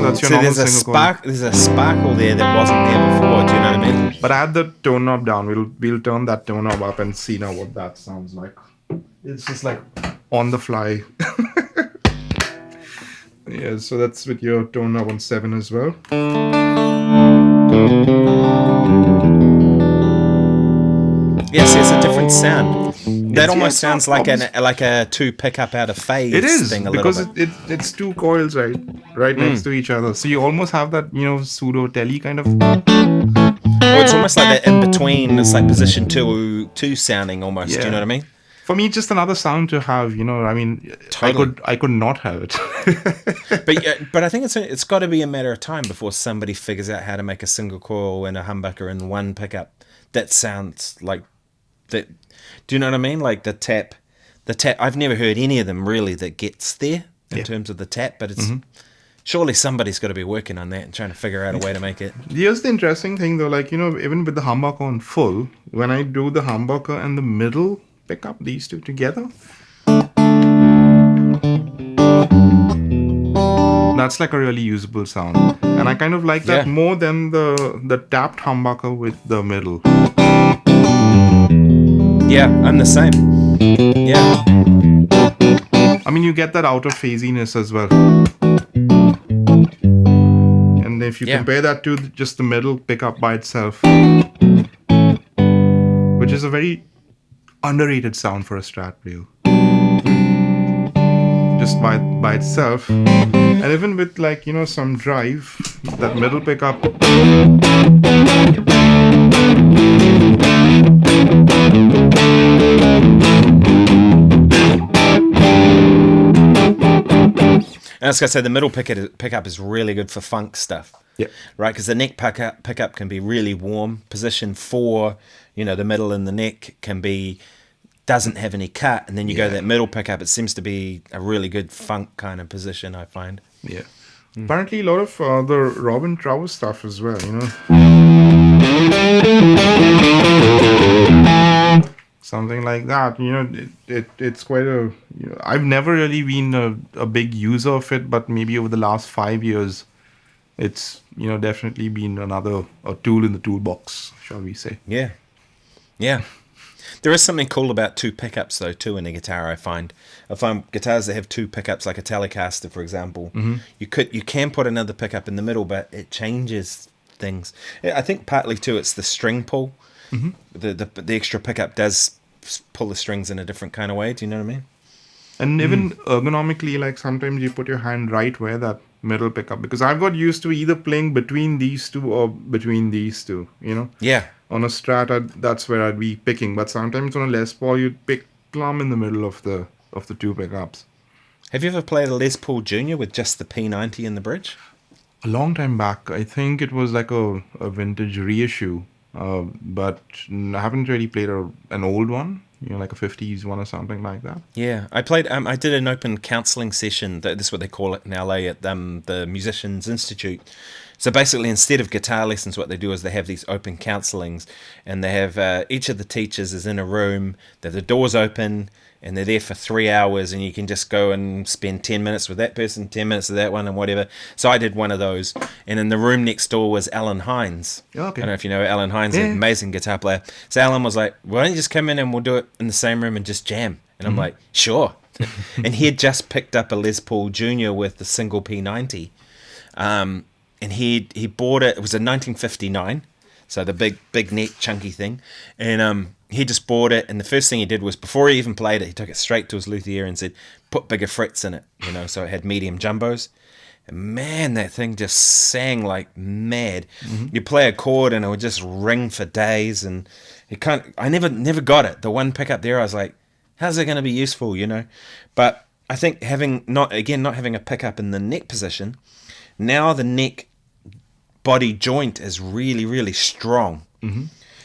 that's your normal single coil. There's a sparkle there that wasn't there before. Do you know what I mean? But I had the tone knob down. We'll turn that tone knob up and see now what that sounds like. It's just like on the fly. Yeah, so that's with your tone knob on 7 as well. Yeah, see, it's a different sound. That almost It's not sounds like obvious. a two pickup out of It phase is thing a little because bit. it's two coils right next to each other, so you almost have that pseudo telly kind of. Or it's almost like that in between. It's like position two sounding almost. Do you know Yeah. what I mean? For me, just another sound to have. I mean, Totally. I could not have it. But I think it's got to be a matter of time before somebody figures out how to make a single coil and a humbucker in one pickup that sounds like that. Do you know what I mean? Like the tap. I've never heard any of them really that gets there in Yeah. terms of the tap, but it's surely somebody's got to be working on that and trying to figure out a way to make it. Here's the interesting thing though, like even with the humbucker on full, when I do the humbucker and the middle pickup, these two together, that's like a really usable sound, and I kind of like that Yeah. more than the tapped humbucker with the middle. Yeah, I'm the same. Yeah. I mean, you get that outer phasiness as well. And if you Yeah. compare that to just the middle pickup by itself, which is a very underrated sound for a Strat wheel, just by itself, and even with like some drive, that middle pickup. And I was gonna say the middle pickup is really good for funk stuff. Yeah. Right, because the neck pickup can be really warm. Position 4, the middle and the neck doesn't have any cut, and then you go to that middle pickup. It seems to be a really good funk kind of position, I find. Yeah. Apparently, a lot of the Robin Trower stuff as well. Something like that. It's quite a. I've never really been a big user of it, but maybe over the last 5 years, it's definitely been a tool in the toolbox, shall we say? Yeah, yeah. There is something cool about two pickups though too in a guitar. I find guitars that have two pickups, like a Telecaster, for example. You can put another pickup in the middle, but it changes things. I think partly too it's the string pull. The extra pickup does pull the strings in a different kind of way. Do you know what I mean? And even ergonomically, like sometimes you put your hand right where that middle pickup, because I've got used to either playing between these two or between these two. Yeah. On a Strat, that's where I'd be picking, but sometimes on a Les Paul, you'd pick plumb in the middle of the two pickups. Have you ever played a Les Paul Junior with just the P90 in the bridge? A long time back, I think it was like a vintage reissue, but I haven't really played an old one, like a 50s one or something like that. Yeah, I played. I did an open counselling session. This is what they call it in LA at the Musicians Institute. So basically, instead of guitar lessons, what they do is they have these open counsellings, and they have each of the teachers is in a room. The doors open, and they're there for 3 hours, and you can just go and spend 10 minutes with that person, 10 minutes with that one, and whatever. So I did one of those, and in the room next door was Alan Hines. Okay. I don't know if you know Alan Hines, Yeah. an amazing guitar player. So Alan was like, "Why don't you just come in and we'll do it in the same room and just jam?" And I'm like, "Sure." And he had just picked up a Les Paul Junior with the single P90. And he bought it. It was a 1959, so the big neck chunky thing. And he just bought it. And the first thing he did was, before he even played it, he took it straight to his luthier and said, "Put bigger frets in it," so it had medium jumbos. And man, that thing just sang like mad. You play a chord and it would just ring for days. And I never got it. The one pickup there, I was like, how's it going to be useful? But I think not having a pickup in the neck position, now the neck body joint is really, really strong.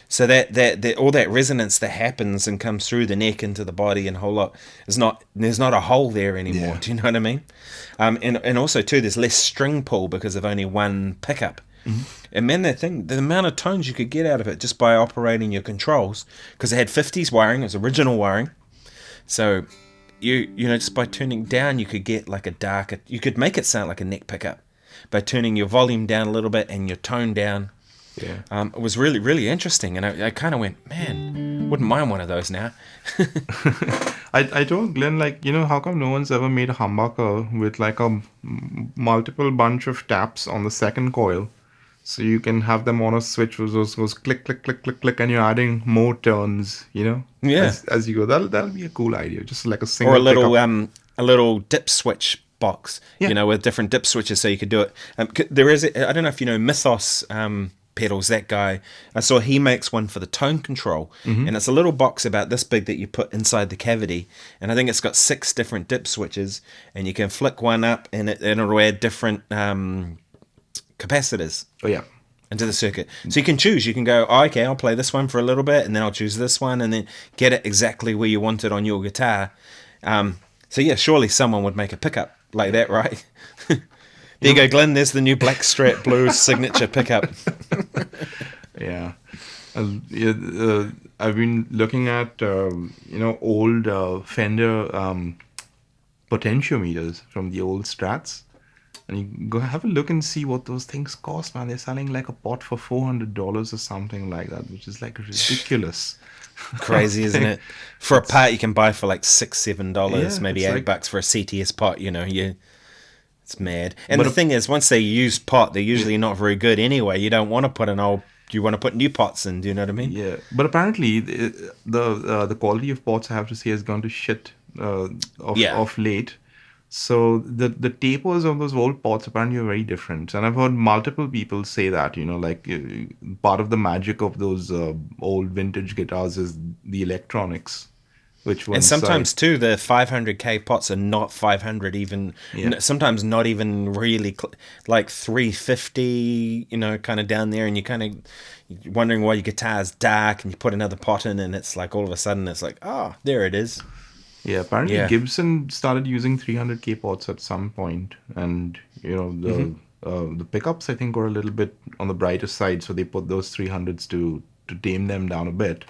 So that all that resonance that happens and comes through the neck into the body and a whole lot there's not a hole there anymore. Yeah. Do you know what I mean? And also too, there's less string pull because of only one pickup. And man, the amount of tones you could get out of it just by operating your controls, because it had 50s wiring, it was original wiring. So just by turning down, you could get like you could make it sound like a neck pickup by turning your volume down a little bit and your tone down. Yeah. It was really, really interesting. And I kind of went, man, Wouldn't mind one of those now. I told Glenn, like, how come no one's ever made a humbucker with like a multiple bunch of taps on the second coil? So you can have them on a switch which goes click, click, click, click, click, and you're adding more turns, Yeah. as you go. That'll be a cool idea. Just like a Or single pickup. a little dip switch box, Yeah. with different dip switches, so you could do it. There is, I don't know if you know Mythos pedals. That guy, I saw he makes one for the tone control, and it's a little box about this big that you put inside the cavity, and I think it's got 6 different dip switches, and you can flick one up, and it'll add different capacitors Oh yeah. into the circuit. So you can choose. You can go, oh, okay, I'll play this one for a little bit, and then I'll choose this one, and then get it exactly where you want it on your guitar. So yeah, surely someone would make a pickup like that, right? There you go, Glenn. There's the new Blackstrat Blue signature pickup. Yeah. Yeah, I've been looking at old Fender potentiometers from the old Strats, and you go have a look and see what those things cost, man. They're selling like a pot for $400 or something like that, which is like ridiculous. Crazy, isn't it? For a part you can buy for like $6-7, Yeah, maybe it's $8 for a CTS pot. It's mad. And But the thing is, once they use pot, they're usually not very good anyway. You don't want to put you want to put new pots in. Do you know what I mean? yeah, but apparently the quality of pots, I have to say, has gone to shit of late. So the tapers of those old pots apparently are very different, and I've heard multiple people say that like part of the magic of those old vintage guitars is the electronics, which And once sometimes too, the 500k pots are not 500 even. Yeah. Sometimes not even really like 350. Kind of down there, and you kind of wondering why your guitar's dark, and you put another pot in, and it's like all of a sudden it's like, oh, there it is. Yeah, apparently Yeah. Gibson started using 300k pots at some point, and the pickups I think were a little bit on the brighter side, so they put those 300s to tame them down a bit.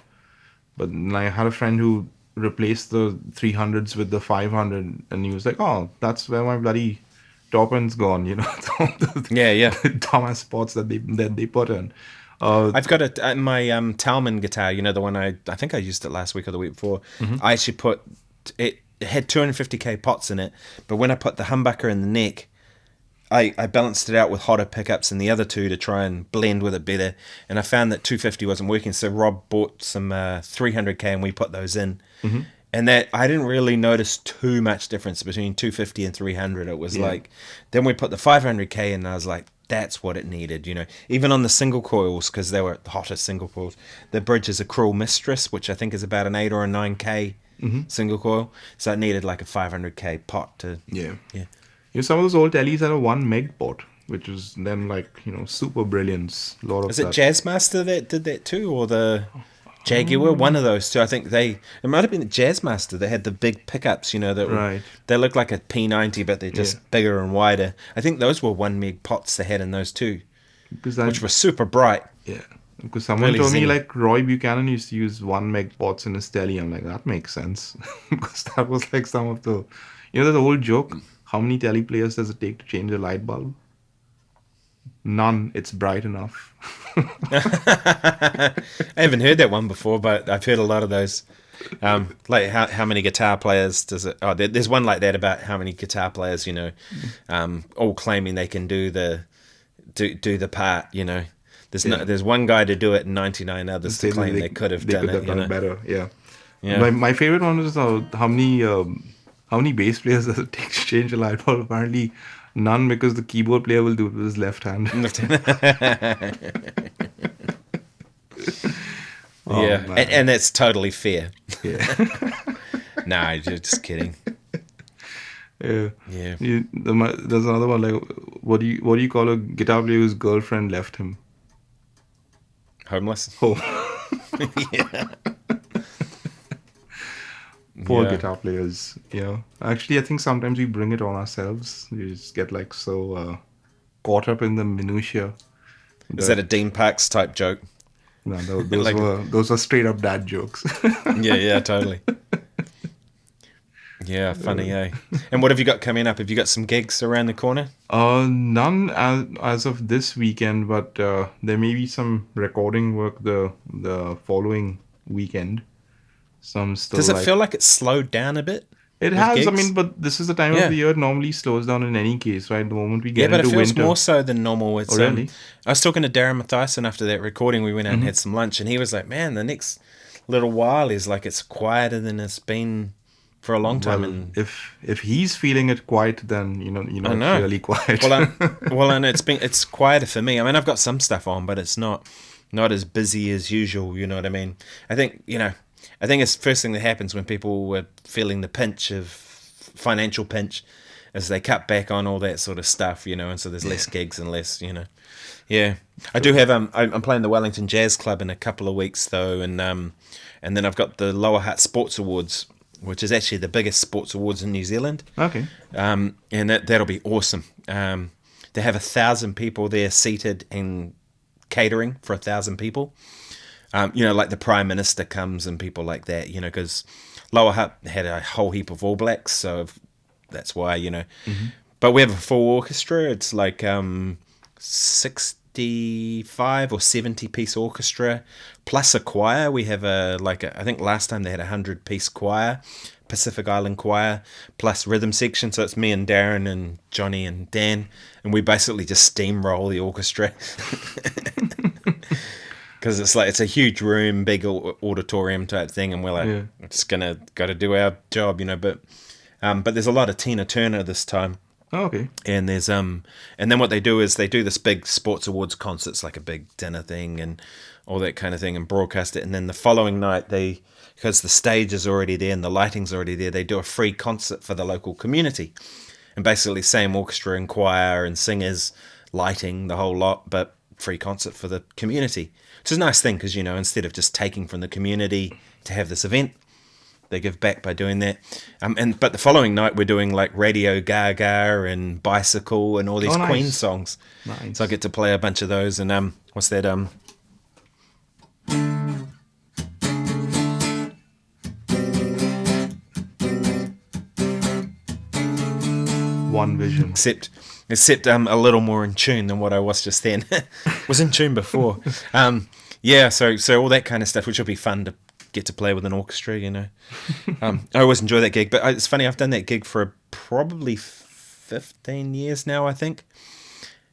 But I had a friend who replaced the 300s with the 500, and he was like, "Oh, that's where my bloody top end's gone," Yeah. dumbass pots that they put in. I've got my Talman guitar, the one I think I used it last week or the week before. I actually put it had 250k pots in it, but when I put the humbucker in the neck, I balanced it out with hotter pickups in the other two to try and blend with it better, and I found that 250 wasn't working, so Rob bought some 300k and we put those in. And that I didn't really notice too much difference between 250 and 300. It was like, then we put the 500k in, and I was like, that's what it needed, Even on the single coils, because they were the hottest single coils, the bridge is a Cruel Mistress, which I think is about an 8 or a 9k single coil, so it needed like a 500k pot to. Yeah. Yeah. Some of those old tellies had a 1 meg pot, which is then like super brilliance. A lot of Is it that. Jazzmaster that did that too, or the Jaguar? One of those two. I think it might have been the Jazzmaster that had the big pickups, that Right. they look like a P90, but they're just bigger and wider. I think those were 1 meg pots they had in those too, which were super bright. Yeah. Because someone Really told me zingy. like Roy Buchanan used to use 1 meg pots in his telly. I'm like, that makes sense. Because that was like some of the, the old joke. How many telly players does it take to change a light bulb? None. It's bright enough. I haven't heard that one before, but I've heard a lot of those. Like how many guitar players does it? Oh, there's one like that about how many guitar players, all claiming they can do the part. There's one guy to do it and 99 others to claim they could have done it. Better. Yeah. Yeah. My favorite one was how many bass players does it take to change a light bulb? Apparently none, because the keyboard player will do it with his left hand. Yeah, and that's totally fair. Yeah. Nah, you're just kidding. Yeah. Yeah. There's another one, like, what do you call a guitar player whose girlfriend left him? Homeless. Oh. Yeah. Poor Yeah. guitar players. Actually, I think sometimes we bring it on ourselves. We just get like so caught up in the minutiae. Is that a Dean Parks type joke? No, those were straight up dad jokes. Yeah, totally. Yeah, funny, eh? And what have you got coming up? Have you got some gigs around the corner? None as of this weekend, but there may be some recording work the following weekend. So I'm still Does it like, feel like it's slowed down a bit it with has. I mean, gigs? but this is the time of the Yeah. year it normally slows down in any case, right? The moment we Yeah, get but it into feels winter. more so than normal. Oh, It's really? I was talking to Darren Matthieson after that recording. We went out and Hmm. had some lunch, and he was like, "Man, the next little while is like it's quieter than it's been for a long time." Well, And if he's feeling it quiet, then I it's know. really quiet. Well, and it's quieter for me. I mean, I've got some stuff on, but it's not as busy as usual. You know what I mean? I think I think it's the first thing that happens when people were feeling the pinch of financial pinch, as they cut back on all that sort of stuff. And so there's Yeah, less gigs and less. Yeah, I do true. have I'm playing the Wellington Jazz Club in a couple of weeks though, and then I've got the Lower Hutt Sports Awards, which is actually the biggest sports awards in New Zealand. Okay. And that'll be awesome. They have 1,000 people there seated and catering for 1,000 people. Like the Prime Minister comes and people like that. Because Lower Hutt had a whole heap of All Blacks, so that's why. Hmm. But we have a full orchestra. It's like 65 or 70 piece orchestra plus a choir. We have I think last time they had 100-piece choir, Pacific Island choir, plus rhythm section. So it's me and Darren and Johnny and Dan, and we basically just steamroll the orchestra. Because it's a huge room, big auditorium type thing, and we're like, Yeah. just got to do our job. But there's a lot of Tina Turner this time. Oh, okay. And there's and then what they do is they do this big sports awards concerts, like a big dinner thing and all that kind of thing, and broadcast it. And then the following night, because the stage is already there and the lighting's already there, they do a free concert for the local community, and basically same orchestra and choir and singers, lighting, the whole lot, but free concert for the community. Which is a nice thing because instead of just taking from the community to have this event, they give back by doing that. But the following night we're doing like Radio Gaga and Bicycle and all Oh, these Queen nice. songs. So I Nice. get to play a bunch of those. And what's that? One Vision. Except a little more in tune than what I was just then. Was in tune before. Yeah. So all that kind of stuff, which will be fun to get to play with an orchestra. I always enjoy that gig, but it's funny, I've done that gig for probably 15 years now, I think.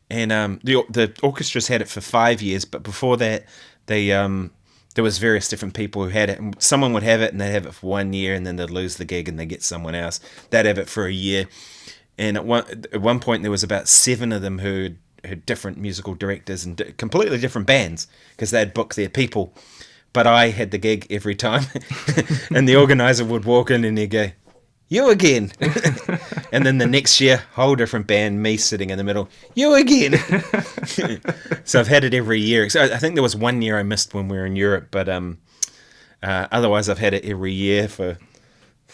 And the orchestra's had it for 5 years, but before that, they there was various different people who had it. And someone would have it, and they'd have it for 1 year, and then they'd lose the gig, and they'd get someone else. They'd have it for a year, and at one point there was about 7 of them who had different musical directors and completely different bands because they'd book their people. But I had the gig every time, and the organizer would walk in and he'd go, "You again?" And then the next year, whole different band, me sitting in the middle, "You again?" So I've had it every year. So I think there was 1 year I missed when we were in Europe, but otherwise I've had it every year for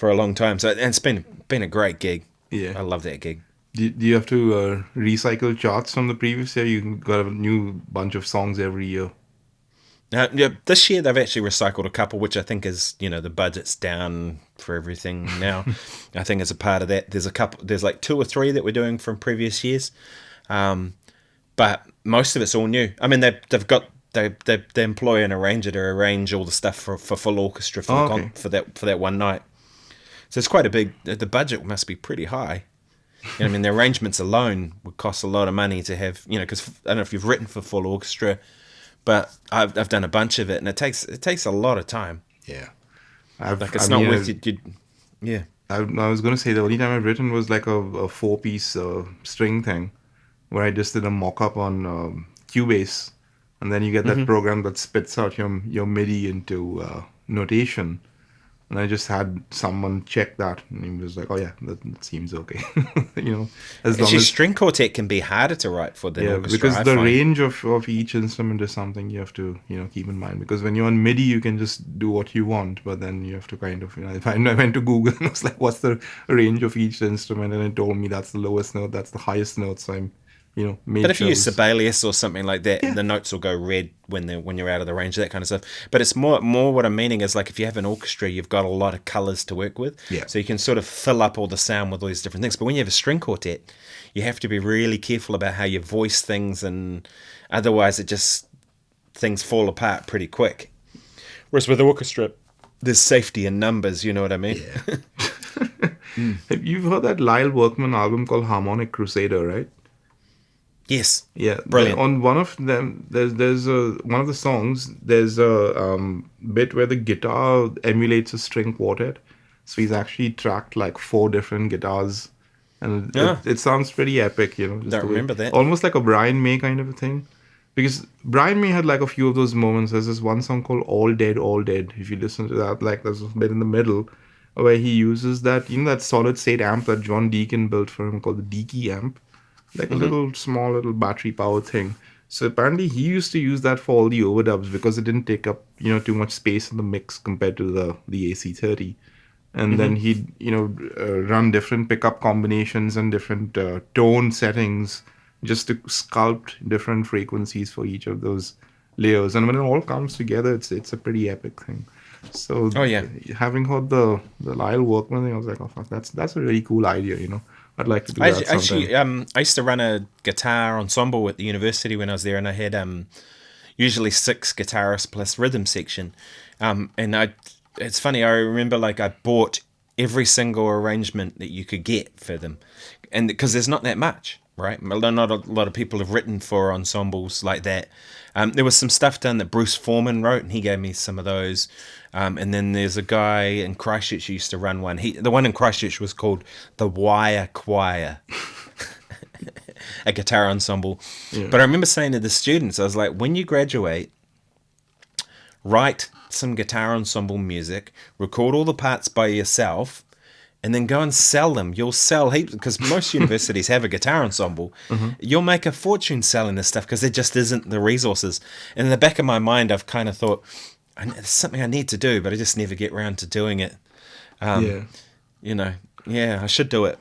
a long time. So and it's been a great gig. I Yeah. love that gig. Do you have to recycle charts from the previous year? You got a new bunch of songs every year. Yeah, this year they've actually recycled a couple, which I think is the budget's down for everything now. I think as a part of that, there's like 2 or 3 that we're doing from previous years, but most of it's all new. I mean they employ an arranger to arrange all the stuff for full orchestra for Oh, okay. for that one night. So it's quite a big. The budget must be pretty high. I mean, the arrangements alone would cost a lot of money to have. Because I don't know if you've written for full orchestra. But I've done a bunch of it, and it takes a lot of time. Yeah. Like it's I not mean, worth it. Yeah. I was going to say the only time I've written was like a 4-piece string thing where I just did a mock up on Cubase, and then you get that program that spits out your MIDI into notation. And I just had someone check that, and he was like, "Oh yeah, that seems okay." As long Actually, as string quartet can be harder to write for than yeah, orchestra. because I the find. range of each instrument is something you have to keep in mind. Because when you're on MIDI, you can just do what you want, but then you have to kind of if I went to Google and I was like, "What's the range of each instrument?" and it told me that's the lowest note, that's the highest note. So I'm But made if you use shows. Sibelius or something like that, Yeah, the notes will go red when you're out of the range, that kind of stuff. But it's more what I'm meaning is like if you have an orchestra, you've got a lot of colors to work with, yeah, so you can sort of fill up all the sound with all these different things. But when you have a string quartet, you have to be really careful about how you voice things, and otherwise things fall apart pretty quick. Whereas with orchestra, there's safety in numbers. You know what I mean? Yeah. You've heard that Lyle Workman album called Harmonic Crusader, right? Yes. Yeah, Brilliant. on one of them, there's a one of the songs. There's a bit where the guitar emulates a string quartet. So he's actually tracked like four different guitars, and Yeah. it sounds pretty epic, you know, just Don't the way, remember that. almost like a Brian May kind of a thing. Because Brian May had like a few of those moments. There's this one song called "All Dead, All Dead." If you listen to that, like there's a bit in the middle where he uses that, you know, that solid state amp that John Deacon built for him called the Deaky amp, like a little small little battery power thing. So apparently he used to use that for all the overdubs because it didn't take up, you know, too much space in the mix compared to the AC30. And then he'd, you know, run different pickup combinations and different tone settings just to sculpt different frequencies for each of those layers. And when it all comes together, it's a pretty epic thing. So Oh yeah. having heard the Lyle Workman thing, I was like, oh fuck, that's a really cool idea, you know. I'd like to do that sometime. Actually, I used to run a guitar ensemble at the university when I was there, and I had usually 6 guitarists plus rhythm section. It's funny. I remember like I bought every single arrangement that you could get for them, and because there's not that much, right? Not a lot of people have written for ensembles like that. There was some stuff done that Bruce Foreman wrote, and he gave me some of those. And then there's a guy in Christchurch who used to run one. The one in Christchurch was called the Wire Choir, a guitar ensemble. Yeah. But I remember saying to the students, I was like, when you graduate, write some guitar ensemble music, record all the parts by yourself, and then go and sell them. You'll sell heaps, because most universities have a guitar ensemble. You'll make a fortune selling this stuff because there just isn't the resources. And in the back of my mind, I've kind of thought, it's something I need to do, but I just never get around to doing it. Yeah. You know, yeah, I should do it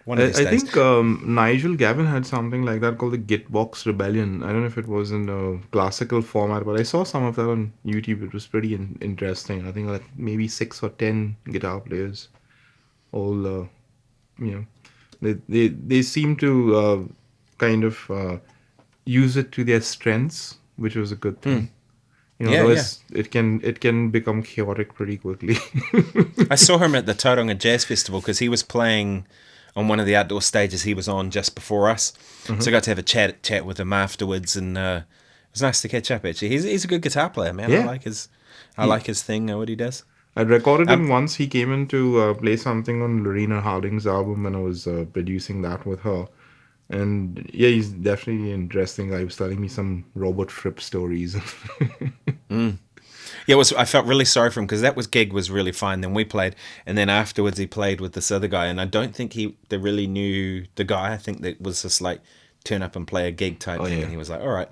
one of these I days. think Nigel Gavin had something like that called the Gitbox Rebellion. I don't know if it was in a classical format, but I saw some of that on YouTube. It was pretty interesting. I think like maybe 6 or 10 guitar players, all you know, they seem to kind of use it to their strengths, which was a good thing. You know, Yeah, otherwise it can become chaotic pretty quickly. I saw him at the Tauranga Jazz Festival because he was playing on one of the outdoor stages he was on just before us. So I got to have a chat with him afterwards, and it was nice to catch up. Actually, he's a good guitar player, man. Yeah. I like his thing, what he does. I recorded him once. He came in to play something on Lorena Harding's album, and I was producing that with her. And yeah, he's definitely an interesting guy. He was telling me some Robert Fripp stories. Yeah, I felt really sorry for him because gig was really fine. Then we played, and then afterwards he played with this other guy, and I don't think they really knew the guy. I think that was just like turn up and play a gig type thing, yeah. and he was like, all right.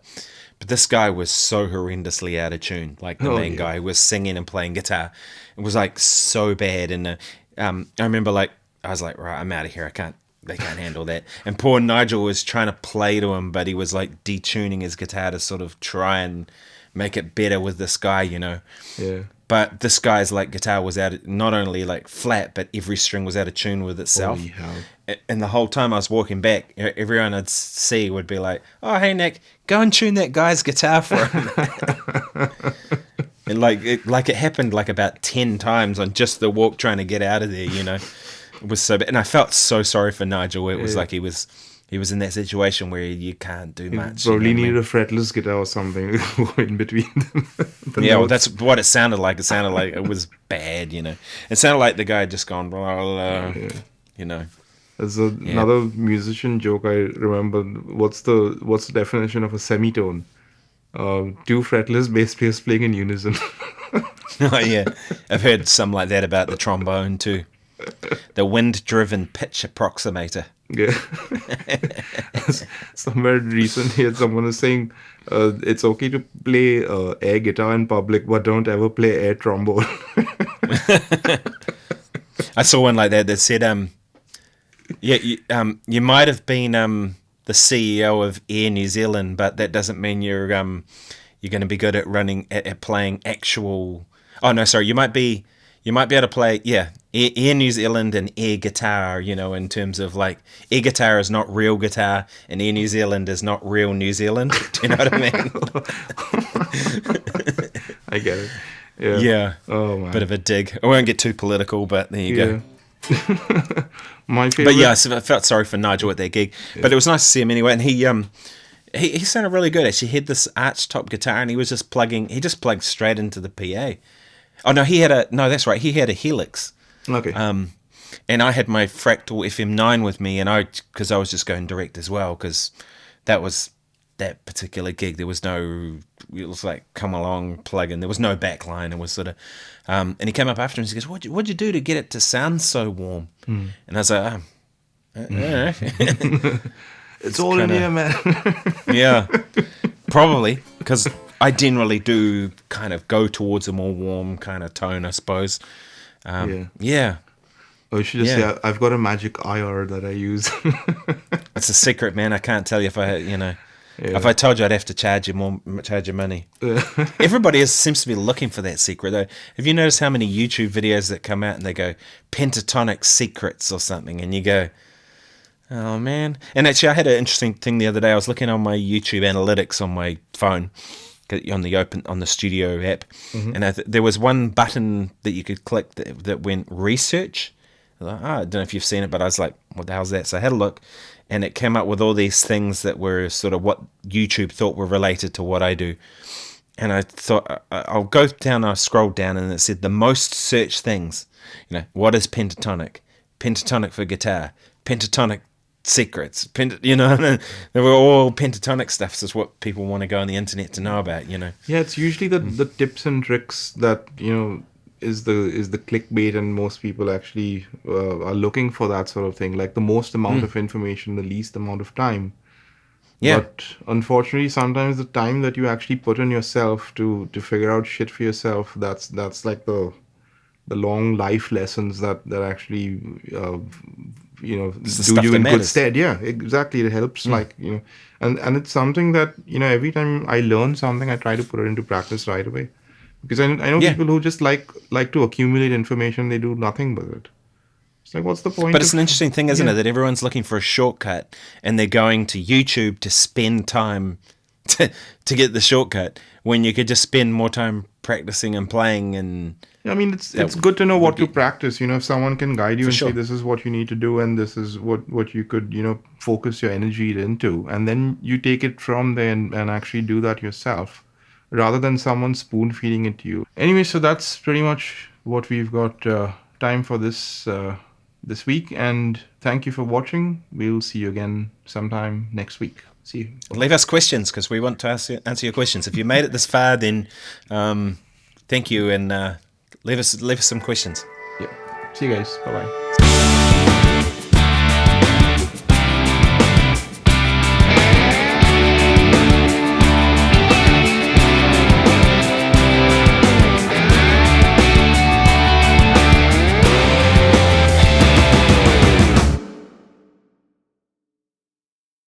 But this guy was so horrendously out of tune. Like the main guy who was singing and playing guitar. It was like so bad. And I remember like, I was like, right, I'm out of here. They can't handle that. And poor Nigel was trying to play to him, but he was like detuning his guitar to sort of try and make it better with this guy, you know. Yeah. But this guy's like guitar was not only like flat, but every string was out of tune with itself. Holy hell. And the whole time I was walking back, everyone I'd see would be like, "Oh, hey Nick, go and tune that guy's guitar for him." And it happened like about 10 times on just the walk trying to get out of there, you know. It was so bad. And I felt so sorry for Nigel. It was like he was in that situation where you can't do much. Probably you know what I needed mean? a fretless guitar or something in between them. Yeah, well, that's what it sounded like. It sounded like it was bad, you know. It sounded like the guy had just gone, you know. There's another musician joke I remember. What's the definition of a semitone? 2 fretless bass players playing in unison. Oh, yeah. I've heard some like that about the trombone, too. The wind-driven pitch approximator. Yeah. Somewhere recently, someone was saying it's okay to play air guitar in public, but don't ever play air trombone. I saw one like that said, you might have been the CEO of Air New Zealand, but that doesn't mean you're going to be good at playing actual. Oh no, sorry. You might be able to play Air New Zealand and air guitar. You know, in terms of like air guitar is not real guitar, and Air New Zealand is not real New Zealand. Do you know what I mean? I get it. Yeah. Yeah, Oh bit man. of a dig. I won't get too political, but there you go. Yeah. My But yeah, favorite. I felt sorry for Nigel at that gig, but Yeah. it was nice to see him anyway. And he sounded really good. Actually, he had this arch top guitar, and he was just plugging. He just plugged straight into the PA. Oh no, that's right. He had a Helix, Okay. and I had my Fractal FM9 with me, and because I was just going direct as well, because that was that particular gig. There was no, it was like come along, plug in. There was no backline. It was sort of, and he came up after and he goes, "What'd you do to get it to sound so warm?" And I was like, I don't know. It's It's all in kind of, here, man. yeah, probably because I generally do kind of go towards a more warm kind of tone, I suppose. Yeah. Yeah, Oh, you should just say yeah. I've got a magic IR that I use. It's a secret, man. I can't tell you if Yeah. I told you, I'd have to charge you money. Everybody seems to be looking for that secret, though. Have you noticed how many YouTube videos that come out and they go pentatonic secrets or something, and you go, oh man. And actually, I had an interesting thing the other day. I was looking on my YouTube analytics on my phone, on the Studio app, and there was one button that you could click that went research. I was like, I don't know if you've seen it, but I was like, what the hell's that? So I had a look, and it came up with all these things that were sort of what YouTube thought were related to what I do. And I thought, I'll go down, I scrolled down, and it said the most searched things. What is pentatonic? Pentatonic for guitar. Pentatonic secrets. And they were all pentatonic stuff. So it's what people want to go on the internet to know about. Yeah, it's usually the tips and tricks that is the clickbait, and most people actually are looking for that sort of thing. Like the most amount of information, the least amount of time. Yeah, But unfortunately, sometimes the time that you actually put in yourself to figure out shit for yourself, that's like the long life lessons that actually it's the do stuff you that in good matters. stead. Yeah, exactly. It helps, like, and it's something that every time I learn something, I try to put it into practice right away, because I know Yeah. people who just like to accumulate information. They do nothing with it. It's like, what's the But point it's of? an interesting thing, isn't it, Yeah. that everyone's looking for a shortcut and they're going to YouTube to spend time to get the shortcut when you could just spend more time practicing and playing, and I mean, it's that it's good to know would what to get practice. If someone can guide you for and say sure. this is what you need to do, and this is what you could focus your energy into, and then you take it from there and actually do that yourself, rather than someone spoon feeding it to you. Anyway, so that's pretty much what we've got time for this week, and thank you for watching. We'll see you again sometime next week. See you. Bye Leave bye. us questions because we want to answer your questions. If you made it this far, then thank you, and leave us some questions. Yeah. See you guys. Bye bye.